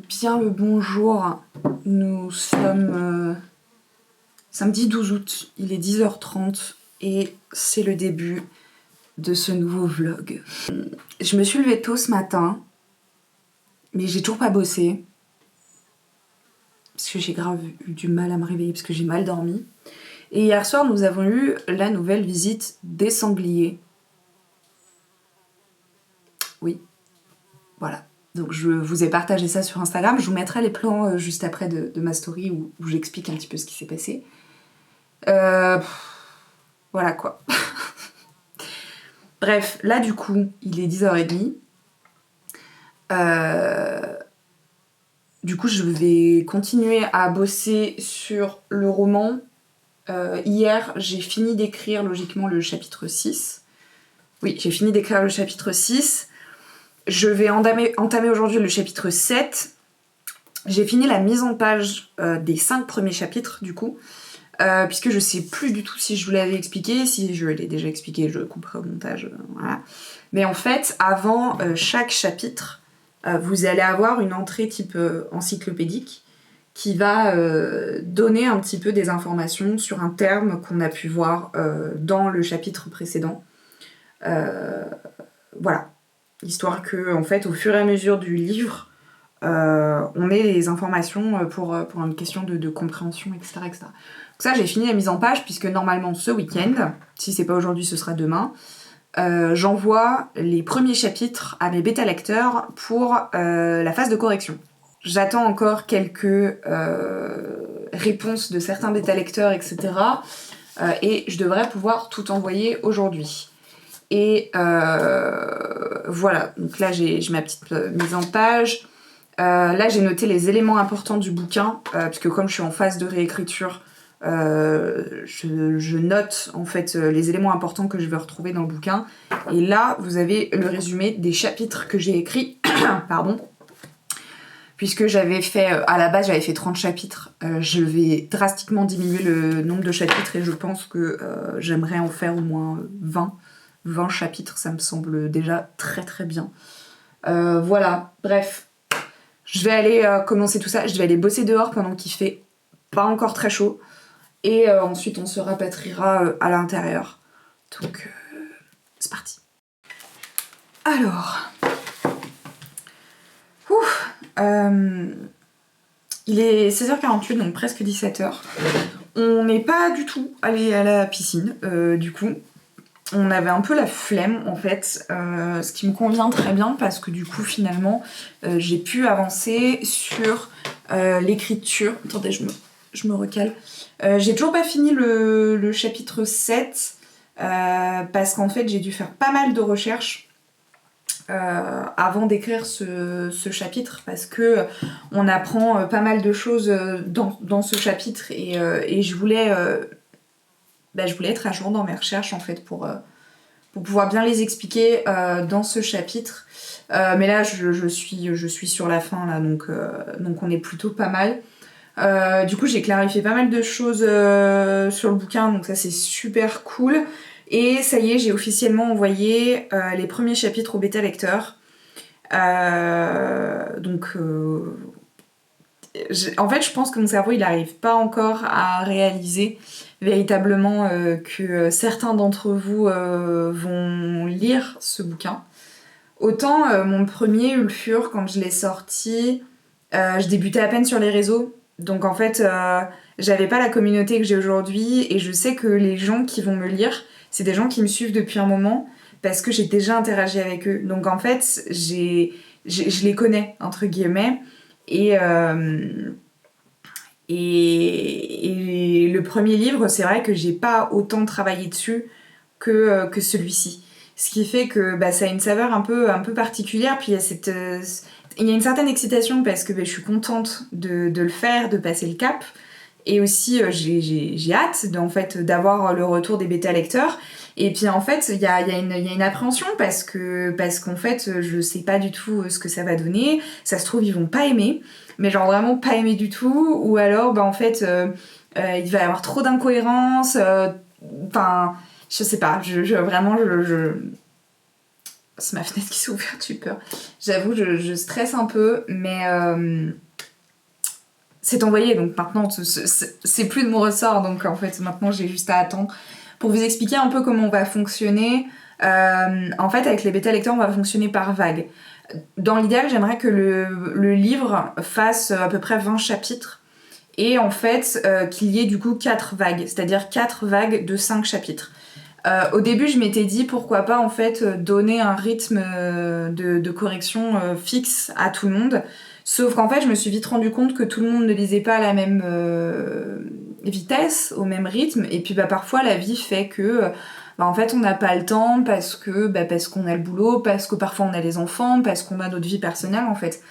Bien le bonjour, nous sommes samedi 12 août, il est 10h30 et c'est le début de ce nouveau vlog. Je me suis levée tôt ce matin, mais j'ai toujours pas bossé, parce que j'ai grave eu du mal à me réveiller, parce que j'ai mal dormi. Et hier soir, nous avons eu la nouvelle visite des sangliers. Oui, voilà. Donc je vous ai partagé ça sur Instagram, je vous mettrai les plans juste après de ma story où j'explique un petit peu ce qui s'est passé. Voilà quoi. Bref, là du coup, il est 10h30. Du coup, je vais continuer à bosser sur le roman. Hier, j'ai fini d'écrire logiquement le chapitre 6. Oui, j'ai fini d'écrire le chapitre 6. Je vais entamer aujourd'hui le chapitre 7. J'ai fini la mise en page des 5 premiers chapitres du coup. Puisque je sais plus du tout si je vous l'avais expliqué, si je l'ai déjà expliqué, je couperai au montage, voilà. Mais en fait, avant chaque chapitre, vous allez avoir une entrée type encyclopédique qui va donner un petit peu des informations sur un terme qu'on a pu voir dans le chapitre précédent. Voilà. Histoire que, en fait, au fur et à mesure du livre, on ait les informations pour une question de compréhension, etc., etc. Donc ça, j'ai fini la mise en page, puisque normalement, ce week-end, si c'est pas aujourd'hui, ce sera demain, j'envoie les premiers chapitres à mes bêta-lecteurs pour la phase de correction. J'attends encore quelques réponses de certains bêta-lecteurs, etc. Et je devrais pouvoir tout envoyer aujourd'hui. Et voilà, donc là j'ai ma petite mise en page. Là j'ai noté les éléments importants du bouquin, puisque comme je suis en phase de réécriture, je note en fait les éléments importants que je vais retrouver dans le bouquin. Et là vous avez le résumé des chapitres que j'ai écrits, pardon. Puisque j'avais fait, à la base j'avais fait 30 chapitres, je vais drastiquement diminuer le nombre de chapitres et je pense que j'aimerais en faire au moins 20 chapitres, ça me semble déjà très très bien. Voilà, bref. Je vais aller commencer tout ça, je vais aller bosser dehors pendant qu'il fait pas encore très chaud. Et ensuite on se rapatriera à l'intérieur. Donc c'est parti. Alors. Il est 16h48, donc presque 17h. On n'est pas du tout allé à la piscine, du coup. On avait un peu la flemme en fait, ce qui me convient très bien parce que du coup finalement j'ai pu avancer sur l'écriture. Attendez, je me recale. J'ai toujours pas fini le chapitre 7 parce qu'en fait j'ai dû faire pas mal de recherches avant d'écrire ce chapitre parce que on apprend pas mal de choses dans ce chapitre et je voulais être à jour dans mes recherches en fait pour pouvoir bien les expliquer dans ce chapitre. Mais là, je suis sur la fin, là, donc on est plutôt pas mal. Du coup, j'ai clarifié pas mal de choses sur le bouquin, donc ça, c'est super cool. Et ça y est, j'ai officiellement envoyé les premiers chapitres au bêta-lecteur. En fait, je pense que mon cerveau, il n'arrive pas encore à réaliser véritablement que certains d'entre vous vont lire ce bouquin. Autant mon premier Ulfur, quand je l'ai sorti, je débutais à peine sur les réseaux. Donc en fait, j'avais pas la communauté que j'ai aujourd'hui et je sais que les gens qui vont me lire, c'est des gens qui me suivent depuis un moment parce que j'ai déjà interagi avec eux. Donc en fait, je les connais, entre guillemets. Et le premier livre, c'est vrai que j'ai pas autant travaillé dessus que celui-ci. Ce qui fait que ça a une saveur un peu particulière. Puis il y a une certaine excitation parce que je suis contente de le faire, de passer le cap. Et aussi, j'ai hâte d'avoir le retour des bêta-lecteurs. Et puis en fait, il y a une appréhension parce qu'en fait, je sais pas du tout ce que ça va donner. Ça se trouve, ils vont pas aimer. Mais genre vraiment pas aimer du tout. Ou alors, en fait, il va y avoir trop d'incohérences. Enfin, je sais pas. C'est ma fenêtre qui s'est ouverte, j'ai peur. J'avoue, je stresse un peu, mais c'est envoyé, donc maintenant c'est plus de mon ressort, donc en fait maintenant j'ai juste à attendre. Pour vous expliquer un peu comment on va fonctionner, en fait avec les bêta lecteurs on va fonctionner par vague. Dans l'idéal, j'aimerais que le livre fasse à peu près 20 chapitres et en fait qu'il y ait du coup 4 vagues, c'est-à-dire 4 vagues de 5 chapitres. Au début, je m'étais dit pourquoi pas en fait donner un rythme de correction fixe à tout le monde. Sauf qu'en fait, je me suis vite rendu compte que tout le monde ne lisait pas à la même vitesse, au même rythme. Et puis parfois, la vie fait que en fait, on n'a pas le temps parce qu'on a le boulot, parce que parfois on a les enfants, parce qu'on a notre vie personnelle en fait.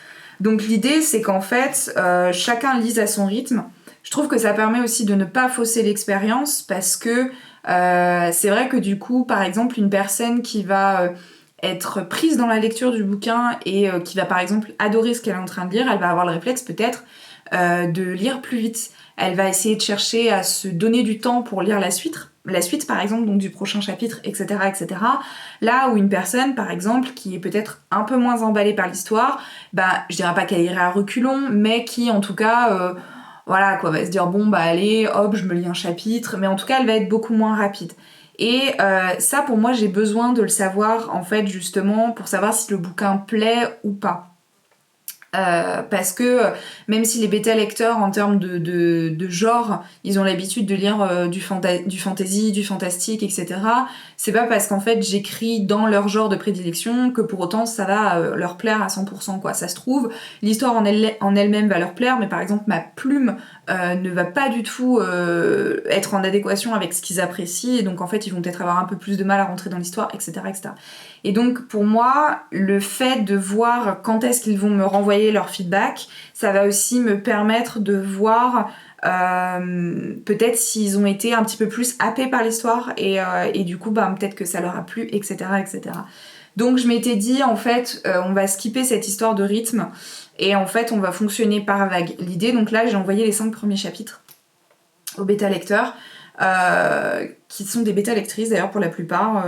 Donc l'idée, c'est qu'en fait, chacun lise à son rythme. Je trouve que ça permet aussi de ne pas fausser l'expérience parce que c'est vrai que du coup, par exemple, une personne qui va être prise dans la lecture du bouquin et qui va par exemple adorer ce qu'elle est en train de lire, elle va avoir le réflexe peut-être de lire plus vite. Elle va essayer de chercher à se donner du temps pour lire la suite par exemple, donc du prochain chapitre, etc., etc. Là où une personne, par exemple, qui est peut-être un peu moins emballée par l'histoire, je dirais pas qu'elle irait à reculons, mais qui en tout cas... voilà quoi, va se dire bon allez, hop, je me lis un chapitre, mais en tout cas elle va être beaucoup moins rapide. Et ça pour moi j'ai besoin de le savoir en fait justement pour savoir si le bouquin plaît ou pas. Parce que même si les bêta lecteurs en termes de genre ils ont l'habitude de lire du fantasy, du fantastique, etc., c'est pas parce qu'en fait j'écris dans leur genre de prédilection que pour autant ça va leur plaire à 100% quoi. Ça se trouve, l'histoire en elle-même va leur plaire, mais par exemple ma plume ne va pas du tout être en adéquation avec ce qu'ils apprécient, et donc en fait ils vont peut-être avoir un peu plus de mal à rentrer dans l'histoire, etc., etc. Et donc pour moi, le fait de voir quand est-ce qu'ils vont me renvoyer leur feedback, ça va aussi me permettre de voir peut-être s'ils ont été un petit peu plus happés par l'histoire et du coup peut-être que ça leur a plu, etc., etc. Donc je m'étais dit en fait on va skipper cette histoire de rythme et en fait on va fonctionner par vague. L'idée, donc là j'ai envoyé les 5 premiers chapitres aux bêta lecteurs. Qui sont des bêta lectrices d'ailleurs pour la plupart,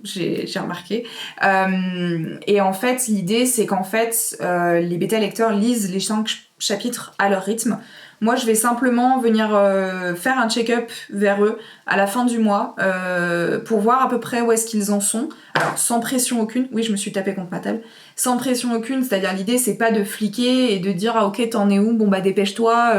j'ai remarqué. Et en fait, l'idée c'est qu'en fait, les bêta lecteurs lisent les 5 chapitres à leur rythme. Moi, je vais simplement venir faire un check-up vers eux à la fin du mois pour voir à peu près où est-ce qu'ils en sont. Alors, sans pression aucune. Oui, je me suis tapée contre ma table. Sans pression aucune, c'est-à-dire l'idée, c'est pas de fliquer et de dire « Ah ok, t'en es où ? Bon dépêche-toi,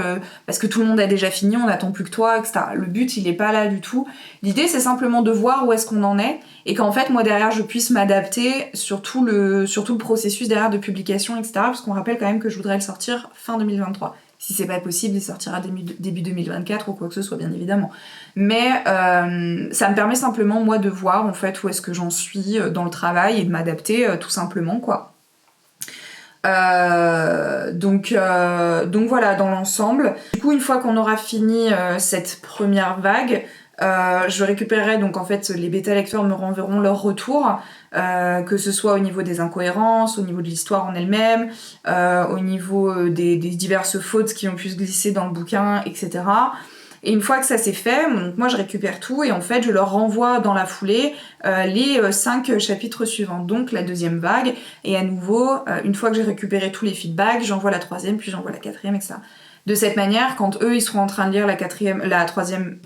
parce que tout le monde a déjà fini, on n'attend plus que toi, etc. » Le but, il est pas là du tout. L'idée, c'est simplement de voir où est-ce qu'on en est et qu'en fait, moi, derrière, je puisse m'adapter sur tout le processus derrière de publication, etc. Parce qu'on rappelle quand même que je voudrais le sortir fin 2023. Si c'est pas possible, il sortira début 2024 ou quoi que ce soit, bien évidemment. Mais ça me permet simplement, moi, de voir, en fait, où est-ce que j'en suis dans le travail et de m'adapter, tout simplement, quoi. Donc voilà, dans l'ensemble. Du coup, une fois qu'on aura fini cette première vague, je récupérerai, donc en fait, les bêta lecteurs me renverront leur retour, que ce soit au niveau des incohérences, au niveau de l'histoire en elle-même, au niveau des diverses fautes qui ont pu se glisser dans le bouquin, etc. Et une fois que ça c'est fait, donc moi je récupère tout et en fait je leur renvoie dans la foulée les 5 chapitres suivants, donc la deuxième vague. Et à nouveau, une fois que j'ai récupéré tous les feedbacks, j'envoie la troisième, puis j'envoie la quatrième, etc. De cette manière, quand eux ils seront en train de lire la troisième...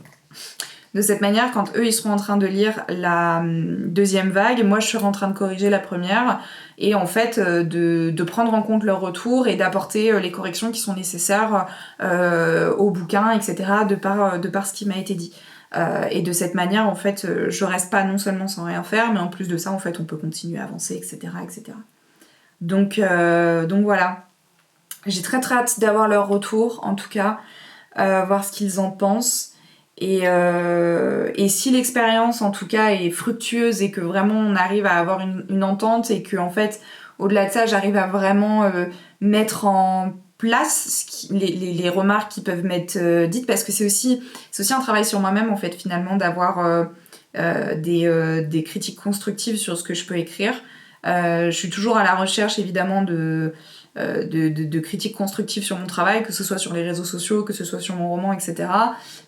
De cette manière, quand eux ils seront en train de lire la deuxième vague, moi je serai en train de corriger la première et en fait de prendre en compte leur retour et d'apporter les corrections qui sont nécessaires au bouquin, etc. de par ce qui m'a été dit. Et de cette manière, en fait, je reste pas non seulement sans rien faire, mais en plus de ça, en fait, on peut continuer à avancer, etc., etc. Donc voilà. J'ai très hâte d'avoir leur retour, en tout cas, voir ce qu'ils en pensent. Et si l'expérience en tout cas est fructueuse et que vraiment on arrive à avoir une entente et que en fait au-delà de ça j'arrive à vraiment mettre en place les remarques qui peuvent m'être dites, parce que c'est aussi un travail sur moi-même en fait finalement d'avoir des critiques constructives sur ce que je peux écrire. Je suis toujours à la recherche évidemment de critiques constructives sur mon travail, que ce soit sur les réseaux sociaux, que ce soit sur mon roman, etc.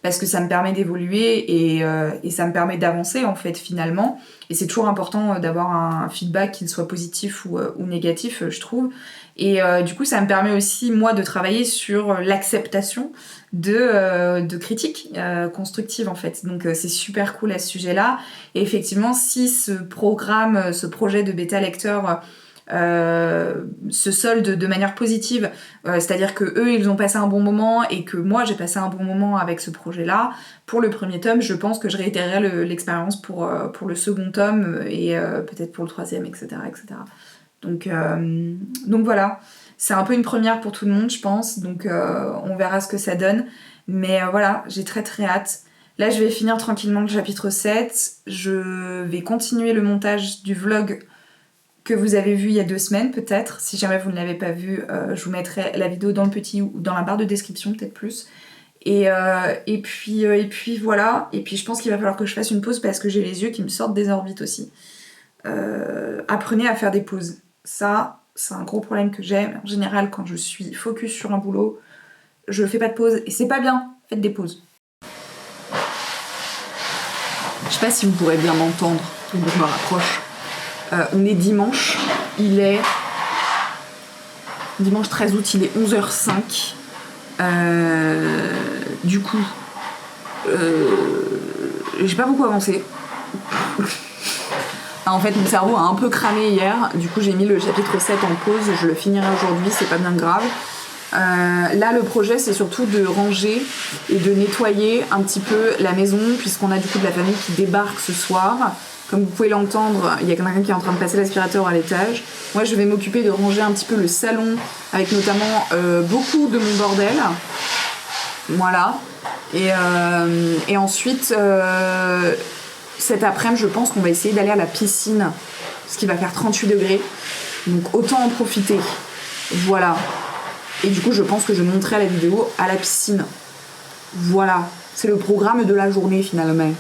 Parce que ça me permet d'évoluer et ça me permet d'avancer en fait finalement. Et c'est toujours important d'avoir un feedback, qu'il soit positif ou négatif, je trouve. Et du coup, ça me permet aussi, moi, de travailler sur l'acceptation de critiques constructives, en fait. Donc, c'est super cool à ce sujet-là. Et effectivement, si ce projet de bêta lecteur se solde de manière positive, c'est-à-dire que eux ils ont passé un bon moment et que moi j'ai passé un bon moment avec ce projet-là, pour le premier tome, je pense que je réitérerai l'expérience pour le second tome et peut-être pour le troisième, etc. etc. Donc voilà, c'est un peu une première pour tout le monde, je pense, donc on verra ce que ça donne. Mais voilà, j'ai très très hâte. Là, je vais finir tranquillement le chapitre 7. Je vais continuer le montage du vlog que vous avez vu il y a 2 semaines, peut-être. Si jamais vous ne l'avez pas vu, je vous mettrai la vidéo dans le petit ou dans la barre de description, peut-être plus. Et puis voilà. Et puis je pense qu'il va falloir que je fasse une pause parce que j'ai les yeux qui me sortent des orbites aussi. Apprenez à faire des pauses. Ça, c'est un gros problème que j'ai. En général, quand je suis focus sur un boulot, je fais pas de pause et c'est pas bien. Faites des pauses. Je sais pas si vous pourrez bien m'entendre, donc je me rapproche. On est dimanche, il est dimanche 13 août, il est 11h05. Du coup, j'ai pas beaucoup avancé. En fait, mon cerveau a un peu cramé hier, du coup j'ai mis le chapitre 7 en pause, je le finirai aujourd'hui, c'est pas bien grave. Là, le projet, c'est surtout de ranger et de nettoyer un petit peu la maison, puisqu'on a du coup de la famille qui débarque ce soir. Comme vous pouvez l'entendre, il y a quelqu'un qui est en train de passer l'aspirateur à l'étage. Moi, je vais m'occuper de ranger un petit peu le salon, avec notamment beaucoup de mon bordel. Voilà. Et ensuite, cet après-midi, je pense qu'on va essayer d'aller à la piscine, parce qu'il va faire 38 degrés. Donc autant en profiter. Voilà. Et du coup, je pense que je monterai la vidéo à la piscine. Voilà. C'est le programme de la journée, finalement.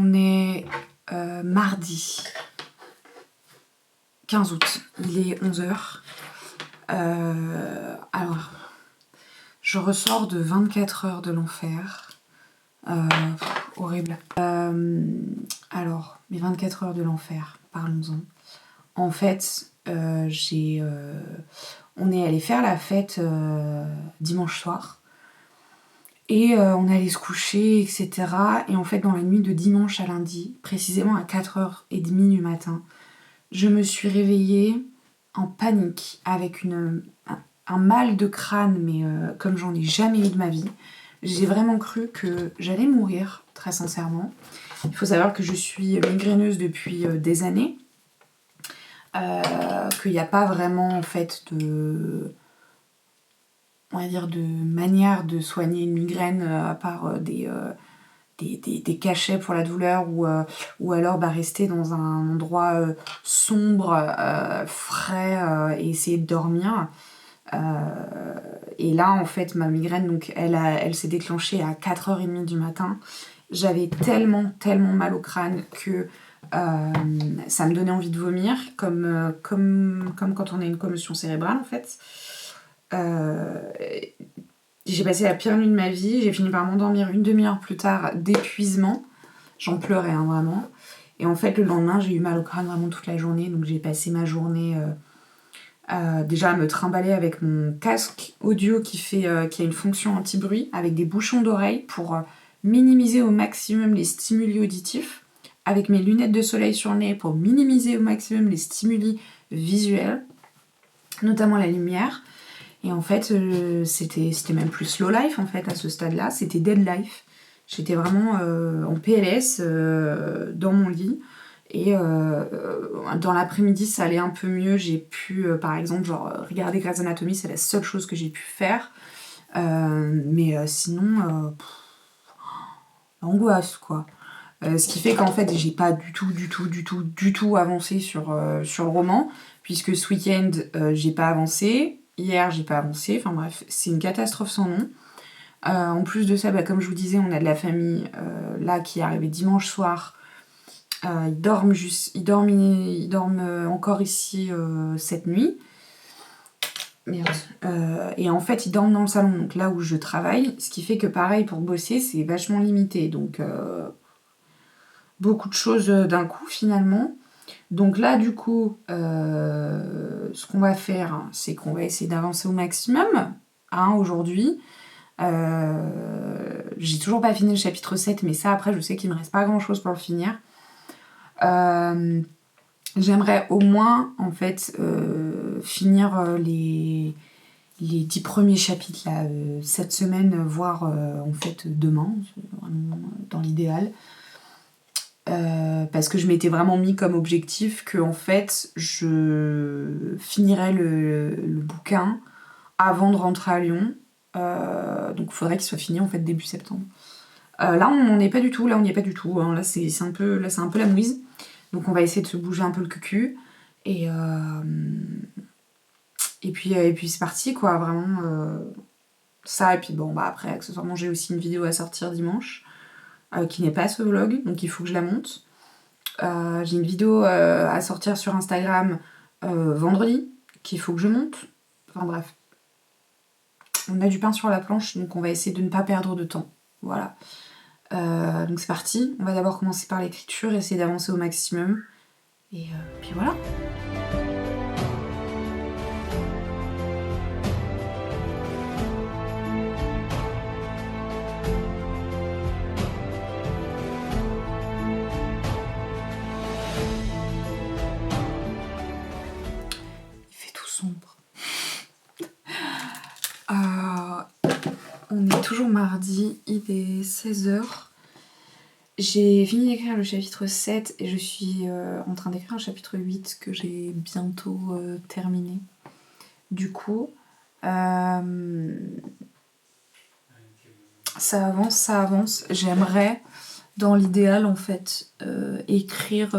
On est mardi 15 août, il est 11h. Alors, je ressors de 24 heures de l'enfer. Horrible. Alors, mes 24 heures de l'enfer, parlons-en. En fait, on est allé faire la fête dimanche soir. Et on allait se coucher, etc. Et en fait, dans la nuit de dimanche à lundi, précisément à 4h30 du matin, je me suis réveillée en panique, avec un mal de crâne, mais comme j'en ai jamais eu de ma vie. J'ai vraiment cru que j'allais mourir, très sincèrement. Il faut savoir que je suis migraineuse depuis des années. Qu'il n'y a pas vraiment, en fait, de manière de soigner une migraine à part des cachets pour la douleur ou alors rester dans un endroit sombre, frais et essayer de dormir. Et là, en fait, ma migraine, donc, elle s'est déclenchée à 4h30 du matin. J'avais tellement mal au crâne que ça me donnait envie de vomir, comme quand on a une commotion cérébrale, en fait. J'ai passé la pire nuit de ma vie, j'ai fini par m'endormir une demi-heure plus tard d'épuisement. J'en pleurais, hein, vraiment. Et en fait, le lendemain, j'ai eu mal au crâne vraiment toute la journée, donc j'ai passé ma journée déjà à me trimballer avec mon casque audio qui a une fonction anti-bruit, avec des bouchons d'oreille pour minimiser au maximum les stimuli auditifs, avec mes lunettes de soleil sur le nez pour minimiser au maximum les stimuli visuels, notamment la lumière. Et en fait, c'était même plus slow life, en fait, à ce stade-là. C'était dead life. J'étais vraiment en PLS, dans mon lit. Et dans l'après-midi, ça allait un peu mieux. J'ai pu, par exemple, regarder Grey's Anatomy, c'est la seule chose que j'ai pu faire. Mais sinon, angoisse, quoi. Ce qui fait qu'en fait, j'ai pas du tout avancé sur le roman, puisque ce week-end, j'ai pas avancé. Hier, j'ai pas avancé. Enfin bref, c'est une catastrophe sans nom. En plus de ça, comme je vous disais, on a de la famille là qui est arrivée dimanche soir. Ils dorment encore ici cette nuit. Merde. Et en fait, ils dorment dans le salon, donc là où je travaille. Ce qui fait que pareil, pour bosser, c'est vachement limité. Donc beaucoup de choses d'un coup finalement. Donc là, du coup, ce qu'on va faire, c'est qu'on va essayer d'avancer au maximum, hein, aujourd'hui. J'ai toujours pas fini le chapitre 7, mais ça, après, je sais qu'il me reste pas grand-chose pour le finir. J'aimerais au moins, en fait, finir les 10 premiers chapitres, là, cette semaine, voire, en fait, demain, vraiment dans l'idéal. Parce que je m'étais vraiment mis comme objectif que en fait je finirais le bouquin avant de rentrer à Lyon, donc il faudrait qu'il soit fini en fait début septembre. Là on n'en est pas du tout, hein. Là c'est un peu la mouise, donc on va essayer de se bouger un peu le cul et puis c'est parti quoi, vraiment ça. Et puis bon après accessoirement j'ai aussi une vidéo à sortir dimanche qui n'est pas ce vlog, donc il faut que je la monte. J'ai une vidéo à sortir sur Instagram vendredi qu'il faut que je monte. Enfin bref. On a du pain sur la planche, donc on va essayer de ne pas perdre de temps. Voilà. Donc c'est parti. On va d'abord commencer par l'écriture, essayer d'avancer au maximum. Et puis voilà. On est toujours mardi, il est 16h. J'ai fini d'écrire le chapitre 7 et je suis en train d'écrire un chapitre 8 que j'ai bientôt terminé. Du coup, ça avance. J'aimerais, dans l'idéal en fait, écrire,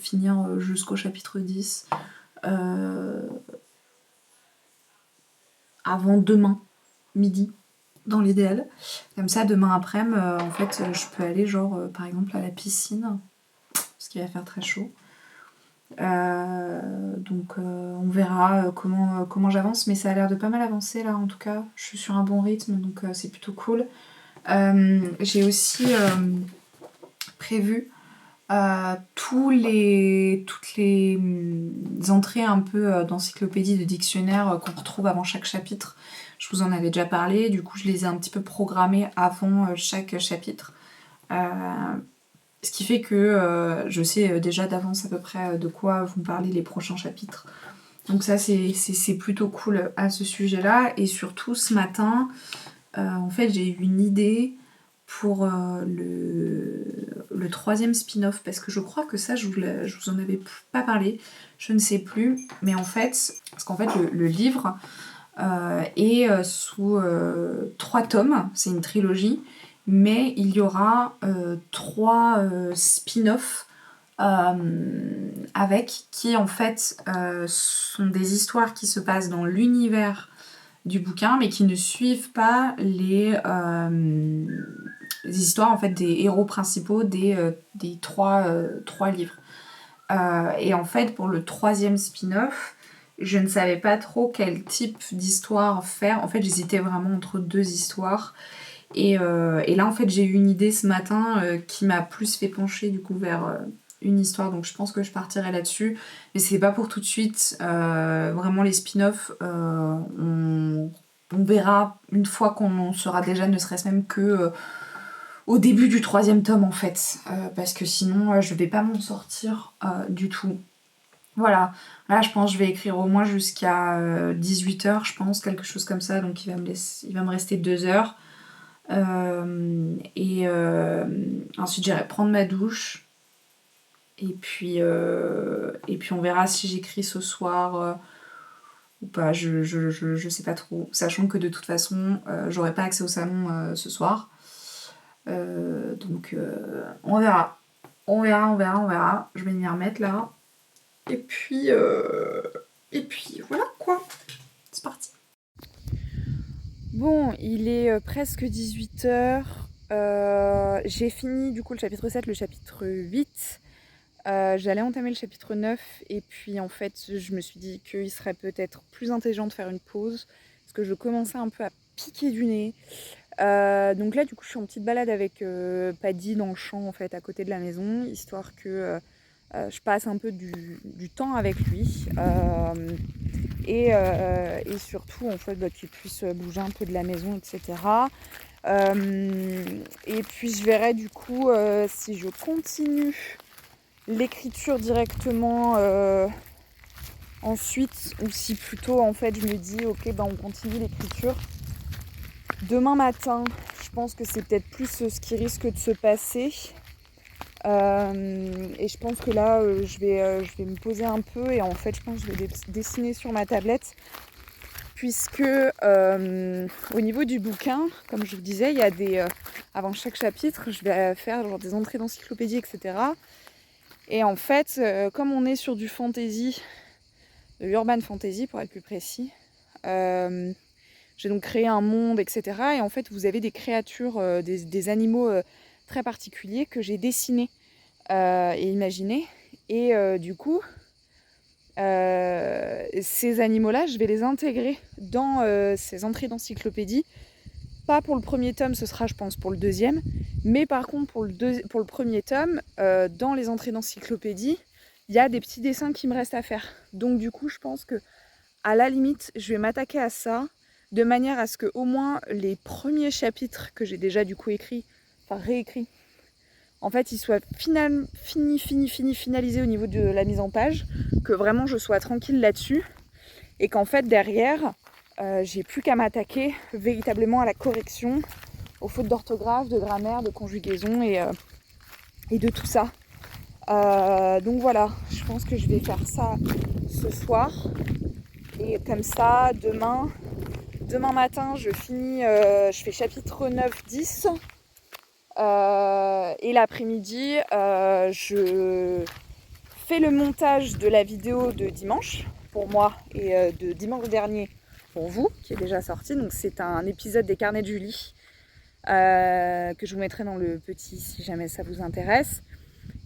finir jusqu'au chapitre 10 avant demain, midi. dans l'idéal. Comme ça, demain après-midi, en fait, je peux aller genre, par exemple, à la piscine, parce qu'il va faire très chaud. Donc on verra comment j'avance, mais ça a l'air de pas mal avancer là en tout cas. Je suis sur un bon rythme, donc c'est plutôt cool. J'ai aussi prévu toutes les entrées un peu d'encyclopédie, de dictionnaire qu'on retrouve avant chaque chapitre. Je vous en avais déjà parlé, du coup je les ai un petit peu programmées avant chaque chapitre. Ce qui fait que je sais déjà d'avance à peu près de quoi vont parler les prochains chapitres. Donc ça c'est plutôt cool à ce sujet-là. Et surtout ce matin, en fait j'ai eu une idée pour le troisième spin-off, parce que je crois que ça je vous en avais pas parlé, je ne sais plus. Mais en fait, parce qu'en fait le livre est sous 3 tomes, c'est une trilogie. Mais il y aura 3 spin-offs avec qui en fait sont des histoires qui se passent dans l'univers du bouquin, mais qui ne suivent pas les histoires en fait des héros principaux des 3 livres. Et en fait pour le 3e spin-off, je ne savais pas trop quel type d'histoire faire. En fait j'hésitais vraiment entre 2 histoires. Et là en fait j'ai eu une idée ce matin qui m'a plus fait pencher du coup vers une histoire, donc je pense que je partirai là-dessus, mais c'est pas pour tout de suite. Vraiment les spin-offs on verra une fois qu'on sera déjà, ne serait-ce même que au début du 3e tome en fait, parce que sinon je vais pas m'en sortir du tout. Voilà, là je pense que je vais écrire au moins jusqu'à 18h, je pense, quelque chose comme ça, donc il va me rester 2 heures. Ensuite j'irai prendre ma douche et puis on verra si j'écris ce soir ou pas, je sais pas trop, sachant que de toute façon j'aurai pas accès au salon ce soir, donc on verra, je vais m'y remettre là et puis voilà quoi, c'est parti. Bon, il est presque 18h. J'ai fini du coup le chapitre 7, le chapitre 8. J'allais entamer le chapitre 9 et puis en fait je me suis dit qu'il serait peut-être plus intelligent de faire une pause parce que je commençais un peu à piquer du nez. Donc là du coup je suis en petite balade avec Paddy dans le champ en fait à côté de la maison, histoire que je passe un peu du temps avec lui. Et surtout en fait qu'il puisse bouger un peu de la maison, etc. Et puis je verrai du coup si je continue l'écriture directement ensuite, ou si plutôt en fait je me dis ok on continue l'écriture demain matin. Je pense que c'est peut-être plus ce qui risque de se passer. Et je pense que là je vais me poser un peu et en fait je pense que je vais dessiner sur ma tablette, puisque au niveau du bouquin, comme je vous disais, il y a des avant chaque chapitre je vais faire genre des entrées d'encyclopédie, etc. Et en fait comme on est sur du fantasy, de l'urban fantasy pour être plus précis, j'ai donc créé un monde, etc. Et en fait vous avez des créatures, des animaux très particuliers que j'ai dessinés et imaginés. Et du coup ces animaux-là, je vais les intégrer dans ces entrées d'encyclopédie. Pas pour le premier tome, ce sera je pense pour le deuxième, mais par contre pour le premier tome, dans les entrées d'encyclopédie, il y a des petits dessins qui me restent à faire. Donc du coup je pense que à la limite je vais m'attaquer à ça, de manière à ce que au moins les premiers chapitres que j'ai déjà du coup réécrits, en fait ils soient finalisés au niveau de la mise en page, que vraiment je sois tranquille là-dessus, et qu'en fait derrière j'ai plus qu'à m'attaquer véritablement à la correction, aux fautes d'orthographe, de grammaire, de conjugaison et de tout ça. Donc voilà, je pense que je vais faire ça ce soir, et comme ça demain matin je finis, je fais chapitre 9-10. Et l'après-midi, je fais le montage de la vidéo de dimanche pour moi, et de dimanche dernier pour vous, qui est déjà sorti. Donc c'est un épisode des Carnets de Julie que je vous mettrai dans le petit si jamais ça vous intéresse.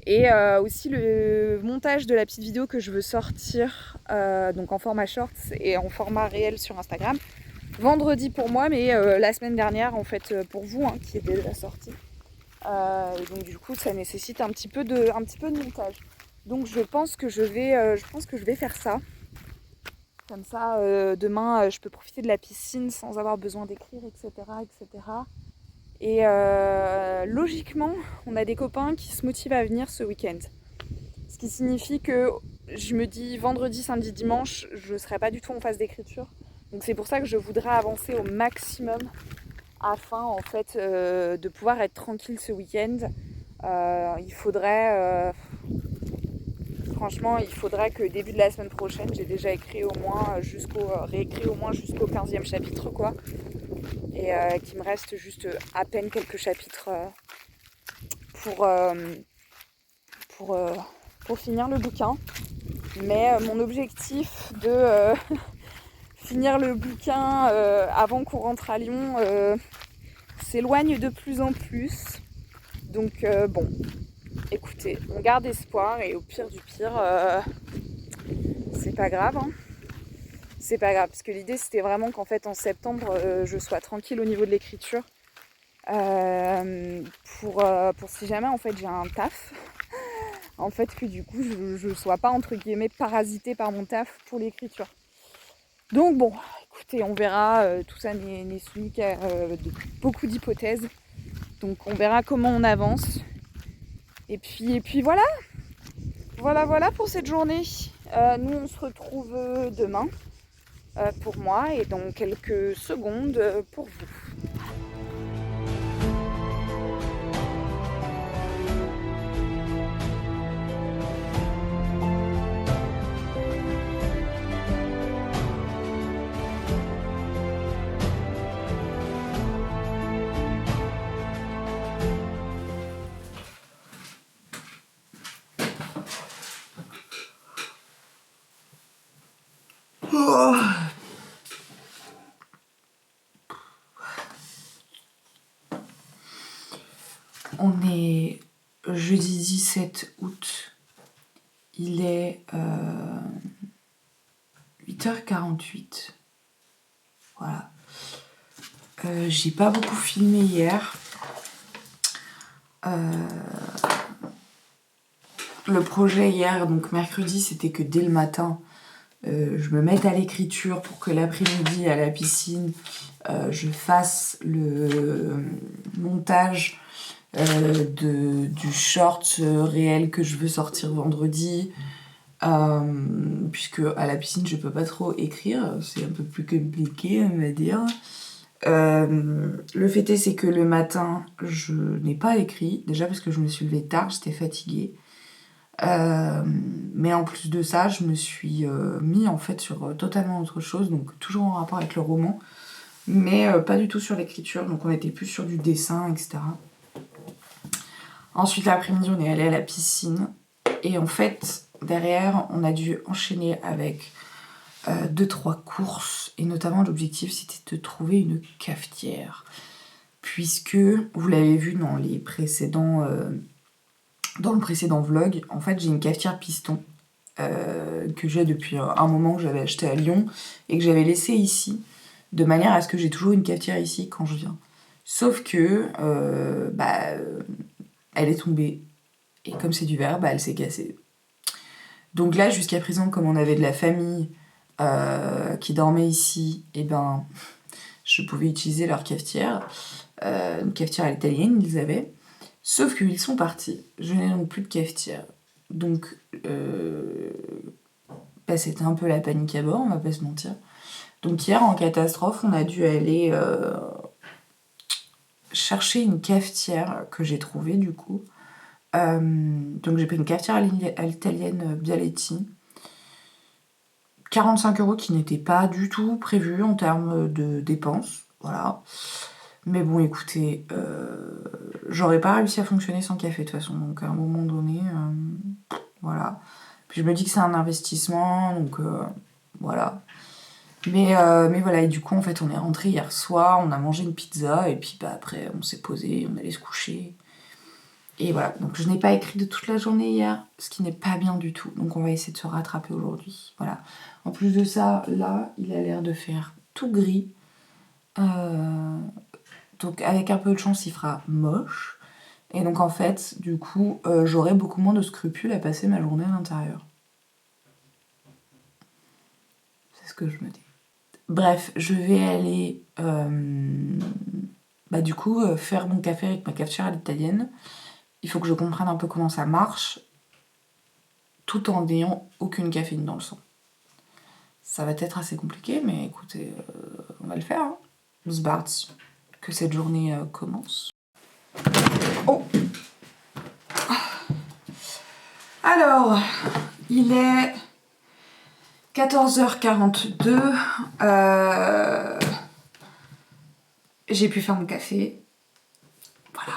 Et aussi le montage de la petite vidéo que je veux sortir donc en format shorts et en format réel sur Instagram. Vendredi pour moi, mais la semaine dernière en fait pour vous, hein, qui est déjà sorti. Et donc du coup ça nécessite un petit peu de montage. Donc je pense que je vais faire ça. Comme ça demain je peux profiter de la piscine sans avoir besoin d'écrire, etc. etc. Et logiquement, on a des copains qui se motivent à venir ce week-end. Ce qui signifie que je me dis vendredi, samedi, dimanche, je ne serai pas du tout en phase d'écriture. Donc c'est pour ça que je voudrais avancer au maximum afin en fait de pouvoir être tranquille ce week-end. Il faudrait que début de la semaine prochaine, j'ai déjà écrit réécrit au moins jusqu'au 15e chapitre quoi. Et qu'il me reste juste à peine quelques chapitres pour finir le bouquin. Mais mon objectif de finir le bouquin avant qu'on rentre à Lyon s'éloigne de plus en plus. Donc bon, écoutez, on garde espoir et au pire du pire, c'est pas grave. Hein. C'est pas grave, parce que l'idée c'était vraiment qu'en fait en septembre je sois tranquille au niveau de l'écriture. Pour si jamais en fait j'ai un taf, en fait que du coup je sois pas entre guillemets parasitée par mon taf pour l'écriture. Donc bon, écoutez, on verra, tout ça n'est soumis qu'à beaucoup d'hypothèses. Donc on verra comment on avance. Et puis voilà. Voilà pour cette journée. Nous on se retrouve demain pour moi et dans quelques secondes pour vous. On est jeudi 17 août, il est 8h48. Voilà. J'ai pas beaucoup filmé hier. Le projet hier, donc mercredi, c'était que dès le matin, je me mette à l'écriture pour que l'après-midi, à la piscine, je fasse le montage du short réel que je veux sortir vendredi. Puisque à la piscine, je peux pas trop écrire, c'est un peu plus compliqué, on va dire. Le fait est, c'est que le matin, je n'ai pas écrit, déjà parce que je me suis levée tard, j'étais fatiguée. Mais en plus de ça, je me suis mis en fait sur totalement autre chose, donc toujours en rapport avec le roman, mais pas du tout sur l'écriture, donc on était plus sur du dessin, etc. Ensuite, l'après-midi, on est allé à la piscine, et en fait, derrière, on a dû enchaîner avec 2-3 courses, et notamment l'objectif, c'était de trouver une cafetière, puisque, vous l'avez vu dans le précédent vlog, en fait j'ai une cafetière piston que j'ai depuis un moment, que j'avais acheté à Lyon et que j'avais laissé ici, de manière à ce que j'ai toujours une cafetière ici quand je viens. Sauf que elle est tombée et comme c'est du verre, elle s'est cassée. Donc là jusqu'à présent, comme on avait de la famille qui dormait ici, et je pouvais utiliser leur cafetière, une cafetière à l'italienne ils avaient. Sauf qu'ils sont partis. Je n'ai donc plus de cafetière. Donc, c'était un peu la panique à bord, on va pas se mentir. Donc hier, en catastrophe, on a dû aller chercher une cafetière que j'ai trouvée, du coup. Donc j'ai pris une cafetière à l'italienne Bialetti. 45€ qui n'était pas du tout prévu en termes de dépenses. Voilà. Mais bon, écoutez, j'aurais pas réussi à fonctionner sans café de toute façon. Donc à un moment donné, voilà. Puis je me dis que c'est un investissement, donc voilà. Mais voilà, et du coup, en fait, on est rentré hier soir, on a mangé une pizza, et puis après, on s'est posé, on allait se coucher. Et voilà, donc je n'ai pas écrit de toute la journée hier, ce qui n'est pas bien du tout. Donc on va essayer de se rattraper aujourd'hui. Voilà. En plus de ça, là, il a l'air de faire tout gris. Donc avec un peu de chance, il fera moche. Et donc en fait, du coup, j'aurai beaucoup moins de scrupules à passer ma journée à l'intérieur. C'est ce que je me dis. Bref, je vais aller du coup faire mon café avec ma cafetière à l'italienne. Il faut que je comprenne un peu comment ça marche, tout en n'ayant aucune caféine dans le sang. Ça va être assez compliqué, mais écoutez, on va le faire. Hein. Zbarts, que cette journée commence. Oh. Alors, il est 14h42. J'ai pu faire mon café. Voilà.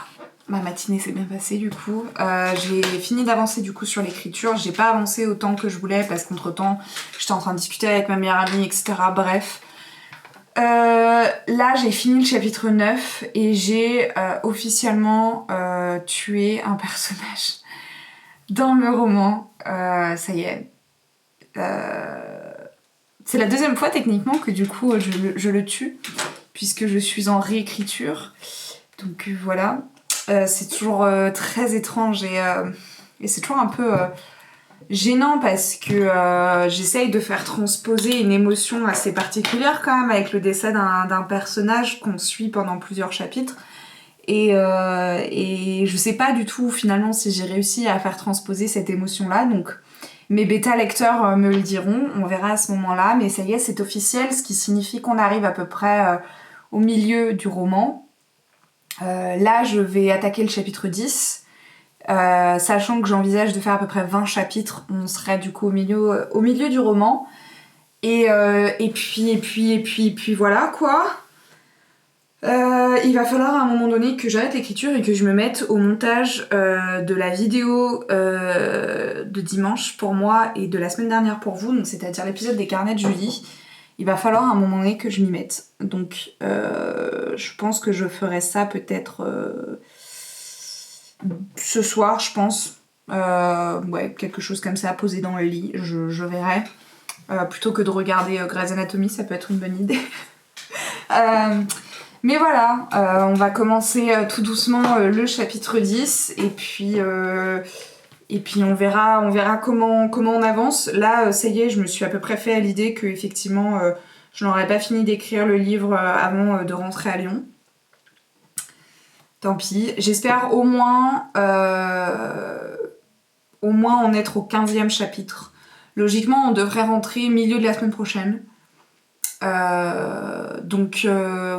Ma matinée s'est bien passée du coup. J'ai fini d'avancer du coup sur l'écriture. J'ai pas avancé autant que je voulais parce qu'entre temps, j'étais en train de discuter avec ma meilleure amie, etc. Bref. Là, j'ai fini le chapitre 9 et j'ai officiellement tué un personnage dans le roman. Ça y est. C'est la deuxième fois techniquement que du coup je le tue, puisque je suis en réécriture. Donc voilà. C'est toujours très étrange et c'est toujours un peu gênant parce que j'essaye de faire transposer une émotion assez particulière quand même avec le décès d'un personnage qu'on suit pendant plusieurs chapitres. Et je sais pas du tout finalement si j'ai réussi à faire transposer cette émotion-là. Donc mes bêta lecteurs me le diront, on verra à ce moment-là. Mais ça y est, c'est officiel, ce qui signifie qu'on arrive à peu près au milieu du roman. Là, je vais attaquer le chapitre 10. Sachant que j'envisage de faire à peu près 20 chapitres, on serait du coup au milieu du roman. Et puis voilà quoi. Il va falloir à un moment donné que j'arrête l'écriture et que je me mette au montage de la vidéo de dimanche pour moi et de la semaine dernière pour vous, donc c'est-à-dire l'épisode des carnets de Julie. Il va falloir à un moment donné que je m'y mette. Donc je pense que je ferai ça peut-être ce soir, je pense. Ouais, quelque chose comme ça, posé dans le lit, je verrai. Plutôt que de regarder Grey's Anatomy, ça peut être une bonne idée. Mais voilà, on va commencer tout doucement le chapitre 10 et puis on verra comment on avance. Là, ça y est, je me suis à peu près fait à l'idée que effectivement, je n'aurais pas fini d'écrire le livre avant de rentrer à Lyon. Tant pis. J'espère au moins en être au 15e chapitre. Logiquement, on devrait rentrer milieu de la semaine prochaine. Donc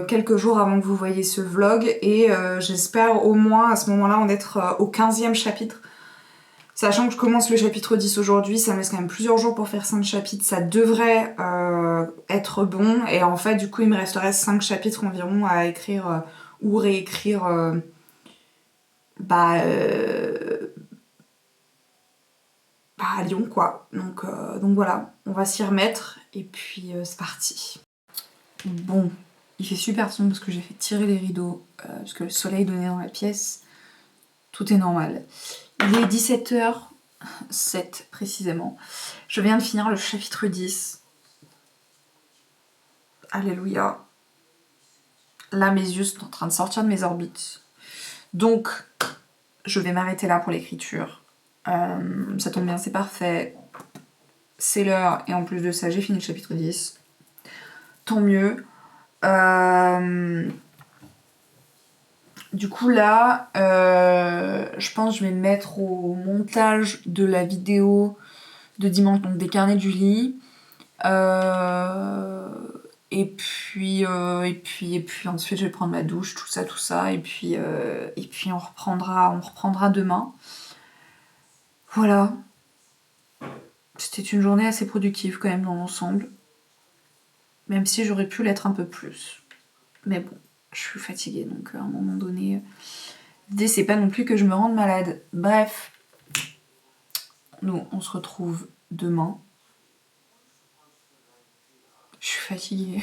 quelques jours avant que vous voyez ce vlog et j'espère au moins à ce moment-là en être au 15e chapitre. Sachant que je commence le chapitre 10 aujourd'hui, ça me laisse quand même plusieurs jours pour faire 5 chapitres, ça devrait être bon et en fait du coup il me resterait 5 chapitres environ à écrire ou réécrire à Lyon quoi. Donc voilà, on va s'y remettre et puis c'est parti. Bon, il fait super sombre parce que j'ai fait tirer les rideaux parce que le soleil donnait dans la pièce. Tout est normal. Il est 17h07 précisément. Je viens de finir le chapitre 10. Alléluia. Là, mes yeux sont en train de sortir de mes orbites. Donc, je vais m'arrêter là pour l'écriture. Ça tombe bien, c'est parfait. C'est l'heure et en plus de ça, j'ai fini le chapitre 10. Tant mieux. Du coup là, je pense que je vais me mettre au montage de la vidéo de dimanche, donc des carnets de Julie. Et puis ensuite je vais prendre ma douche, tout ça, et puis on reprendra demain. Voilà. C'était une journée assez productive quand même dans l'ensemble. Même si j'aurais pu l'être un peu plus. Mais bon, je suis fatiguée, donc à un moment donné, l'idée c'est pas non plus que je me rende malade. Bref, nous on se retrouve demain. Je suis fatiguée.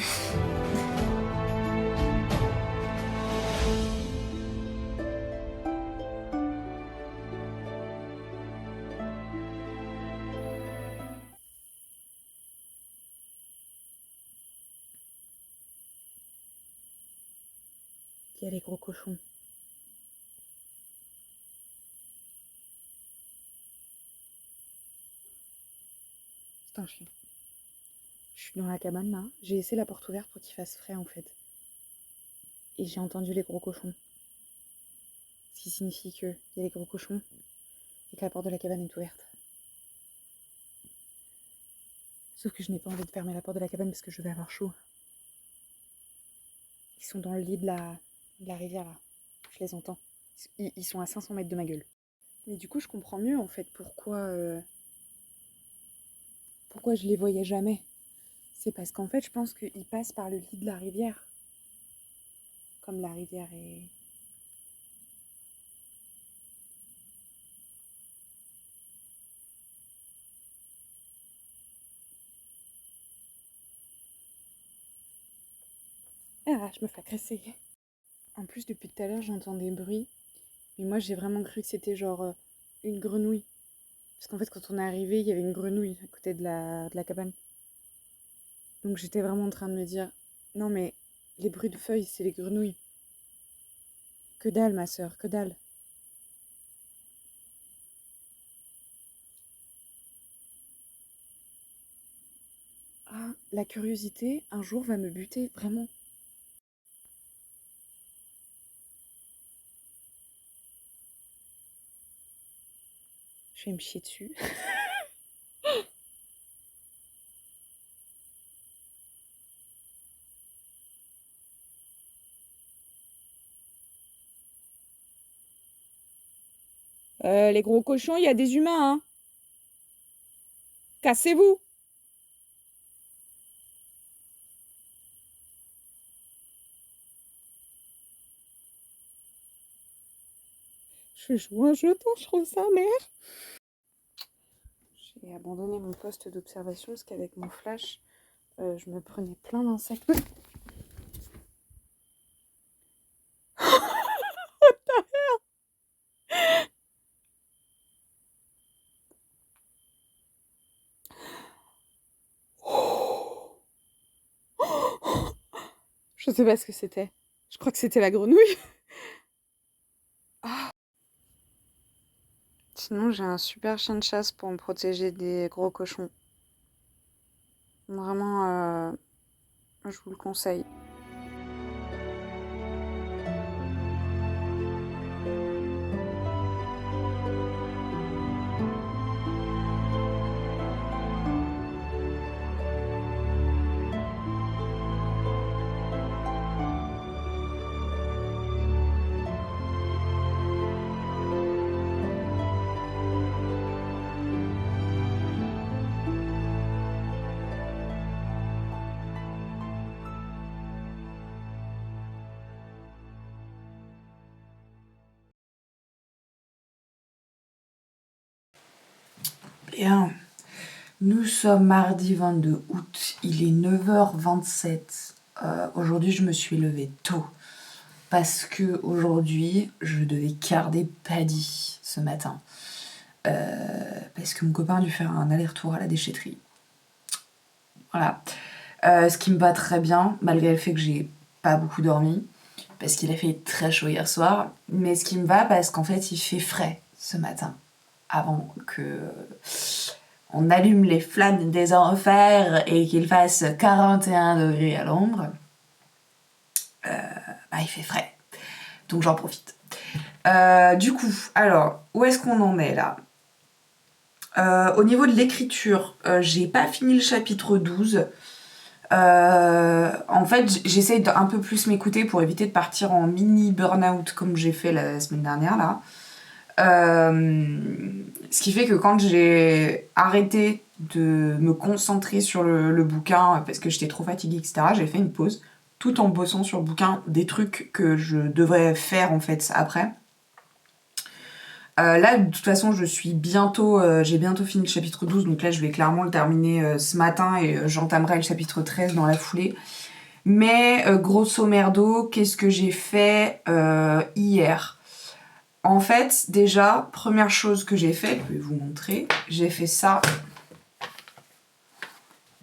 Il y a les gros cochons. C'est un chien. Je suis dans la cabane là. J'ai laissé la porte ouverte pour qu'il fasse frais en fait. Et j'ai entendu les gros cochons. Ce qui signifie qu'il y a les gros cochons et que la porte de la cabane est ouverte. Sauf que je n'ai pas envie de fermer la porte de la cabane parce que je vais avoir chaud. Ils sont dans le lit de la rivière là. Je les entends. Ils sont à 500 mètres de ma gueule. Mais du coup, je comprends mieux en fait pourquoi je les voyais jamais. C'est parce qu'en fait, je pense qu'ils passent par le lit de la rivière. Comme la rivière est... Ah, je me fais agresser. En plus, depuis tout à l'heure, j'entends des bruits. Mais moi, j'ai vraiment cru que c'était genre une grenouille. Parce qu'en fait, quand on est arrivé, il y avait une grenouille à côté de la cabane. Donc j'étais vraiment en train de me dire, non mais les bruits de feuilles, c'est les grenouilles. Que dalle, ma sœur, que dalle. Ah, la curiosité, un jour, va me buter, vraiment. Je vais me chier dessus. Les gros cochons, il y a des humains, hein. Cassez-vous. Je joue un jeu dangereux, sa mère. J'ai abandonné mon poste d'observation parce qu'avec mon flash, je me prenais plein d'insectes. Je sais pas ce que c'était. Je crois que c'était la grenouille. Ah. Sinon, j'ai un super chien de chasse pour me protéger des gros cochons. Vraiment, je vous le conseille. Bien. Nous sommes mardi 22 août, il est 9h27. Aujourd'hui, je me suis levée tôt parce que aujourd'hui, je devais carder Paddy ce matin. Parce que mon copain a dû faire un aller-retour à la déchetterie. Voilà. Ce qui me va très bien, malgré le fait que j'ai pas beaucoup dormi, parce qu'il a fait très chaud hier soir. Mais ce qui me va parce qu'en fait, il fait frais ce matin, avant que on allume les flammes des enfers et qu'il fasse 41 degrés à l'ombre. Il fait frais. Donc j'en profite. Du coup, alors, où est-ce qu'on en est là ? Au niveau de l'écriture, j'ai pas fini le chapitre 12. En fait, j'essaye d'un peu plus m'écouter pour éviter de partir en mini burn-out comme j'ai fait la semaine dernière là. Ce qui fait que quand j'ai arrêté de me concentrer sur le bouquin parce que j'étais trop fatiguée, etc., j'ai fait une pause tout en bossant sur le bouquin des trucs que je devrais faire en fait après. Là, de toute façon, j'ai bientôt fini le chapitre 12, donc là, je vais clairement le terminer ce matin et j'entamerai le chapitre 13 dans la foulée. Mais grosso merdo, qu'est-ce que j'ai fait hier? En fait, déjà, première chose que j'ai fait, je vais vous montrer, j'ai fait ça.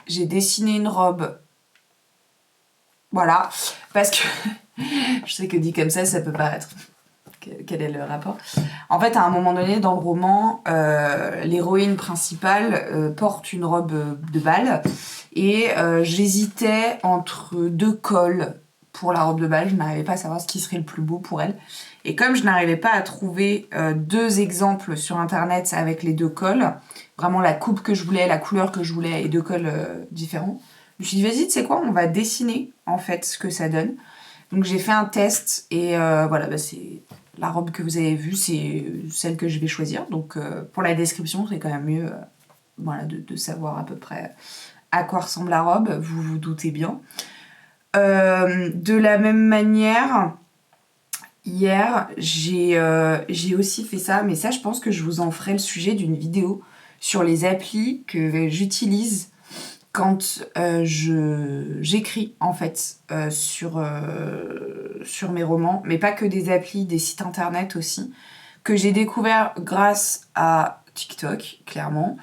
J'ai dessiné une robe. Voilà, parce que je sais que dit comme ça peut paraître. Quel est le rapport? En fait, à un moment donné, dans le roman, l'héroïne principale porte une robe de bal et j'hésitais entre deux cols pour la robe de bal. Je n'arrivais pas à savoir ce qui serait le plus beau pour elle. Et comme je n'arrivais pas à trouver deux exemples sur internet avec les deux cols, vraiment la coupe que je voulais, la couleur que je voulais et deux cols différents, je me suis dit, vas-y, tu sais quoi, on va dessiner en fait ce que ça donne. Donc j'ai fait un test et voilà, c'est la robe que vous avez vue, c'est celle que je vais choisir. Donc pour la description, c'est quand même mieux voilà, de savoir à peu près à quoi ressemble la robe, vous vous doutez bien. De la même manière, hier, j'ai aussi fait ça, mais ça, je pense que je vous en ferai le sujet d'une vidéo sur les applis que j'utilise quand j'écris en fait sur mes romans, mais pas que des applis, des sites internet aussi, que j'ai découvert grâce à TikTok, clairement.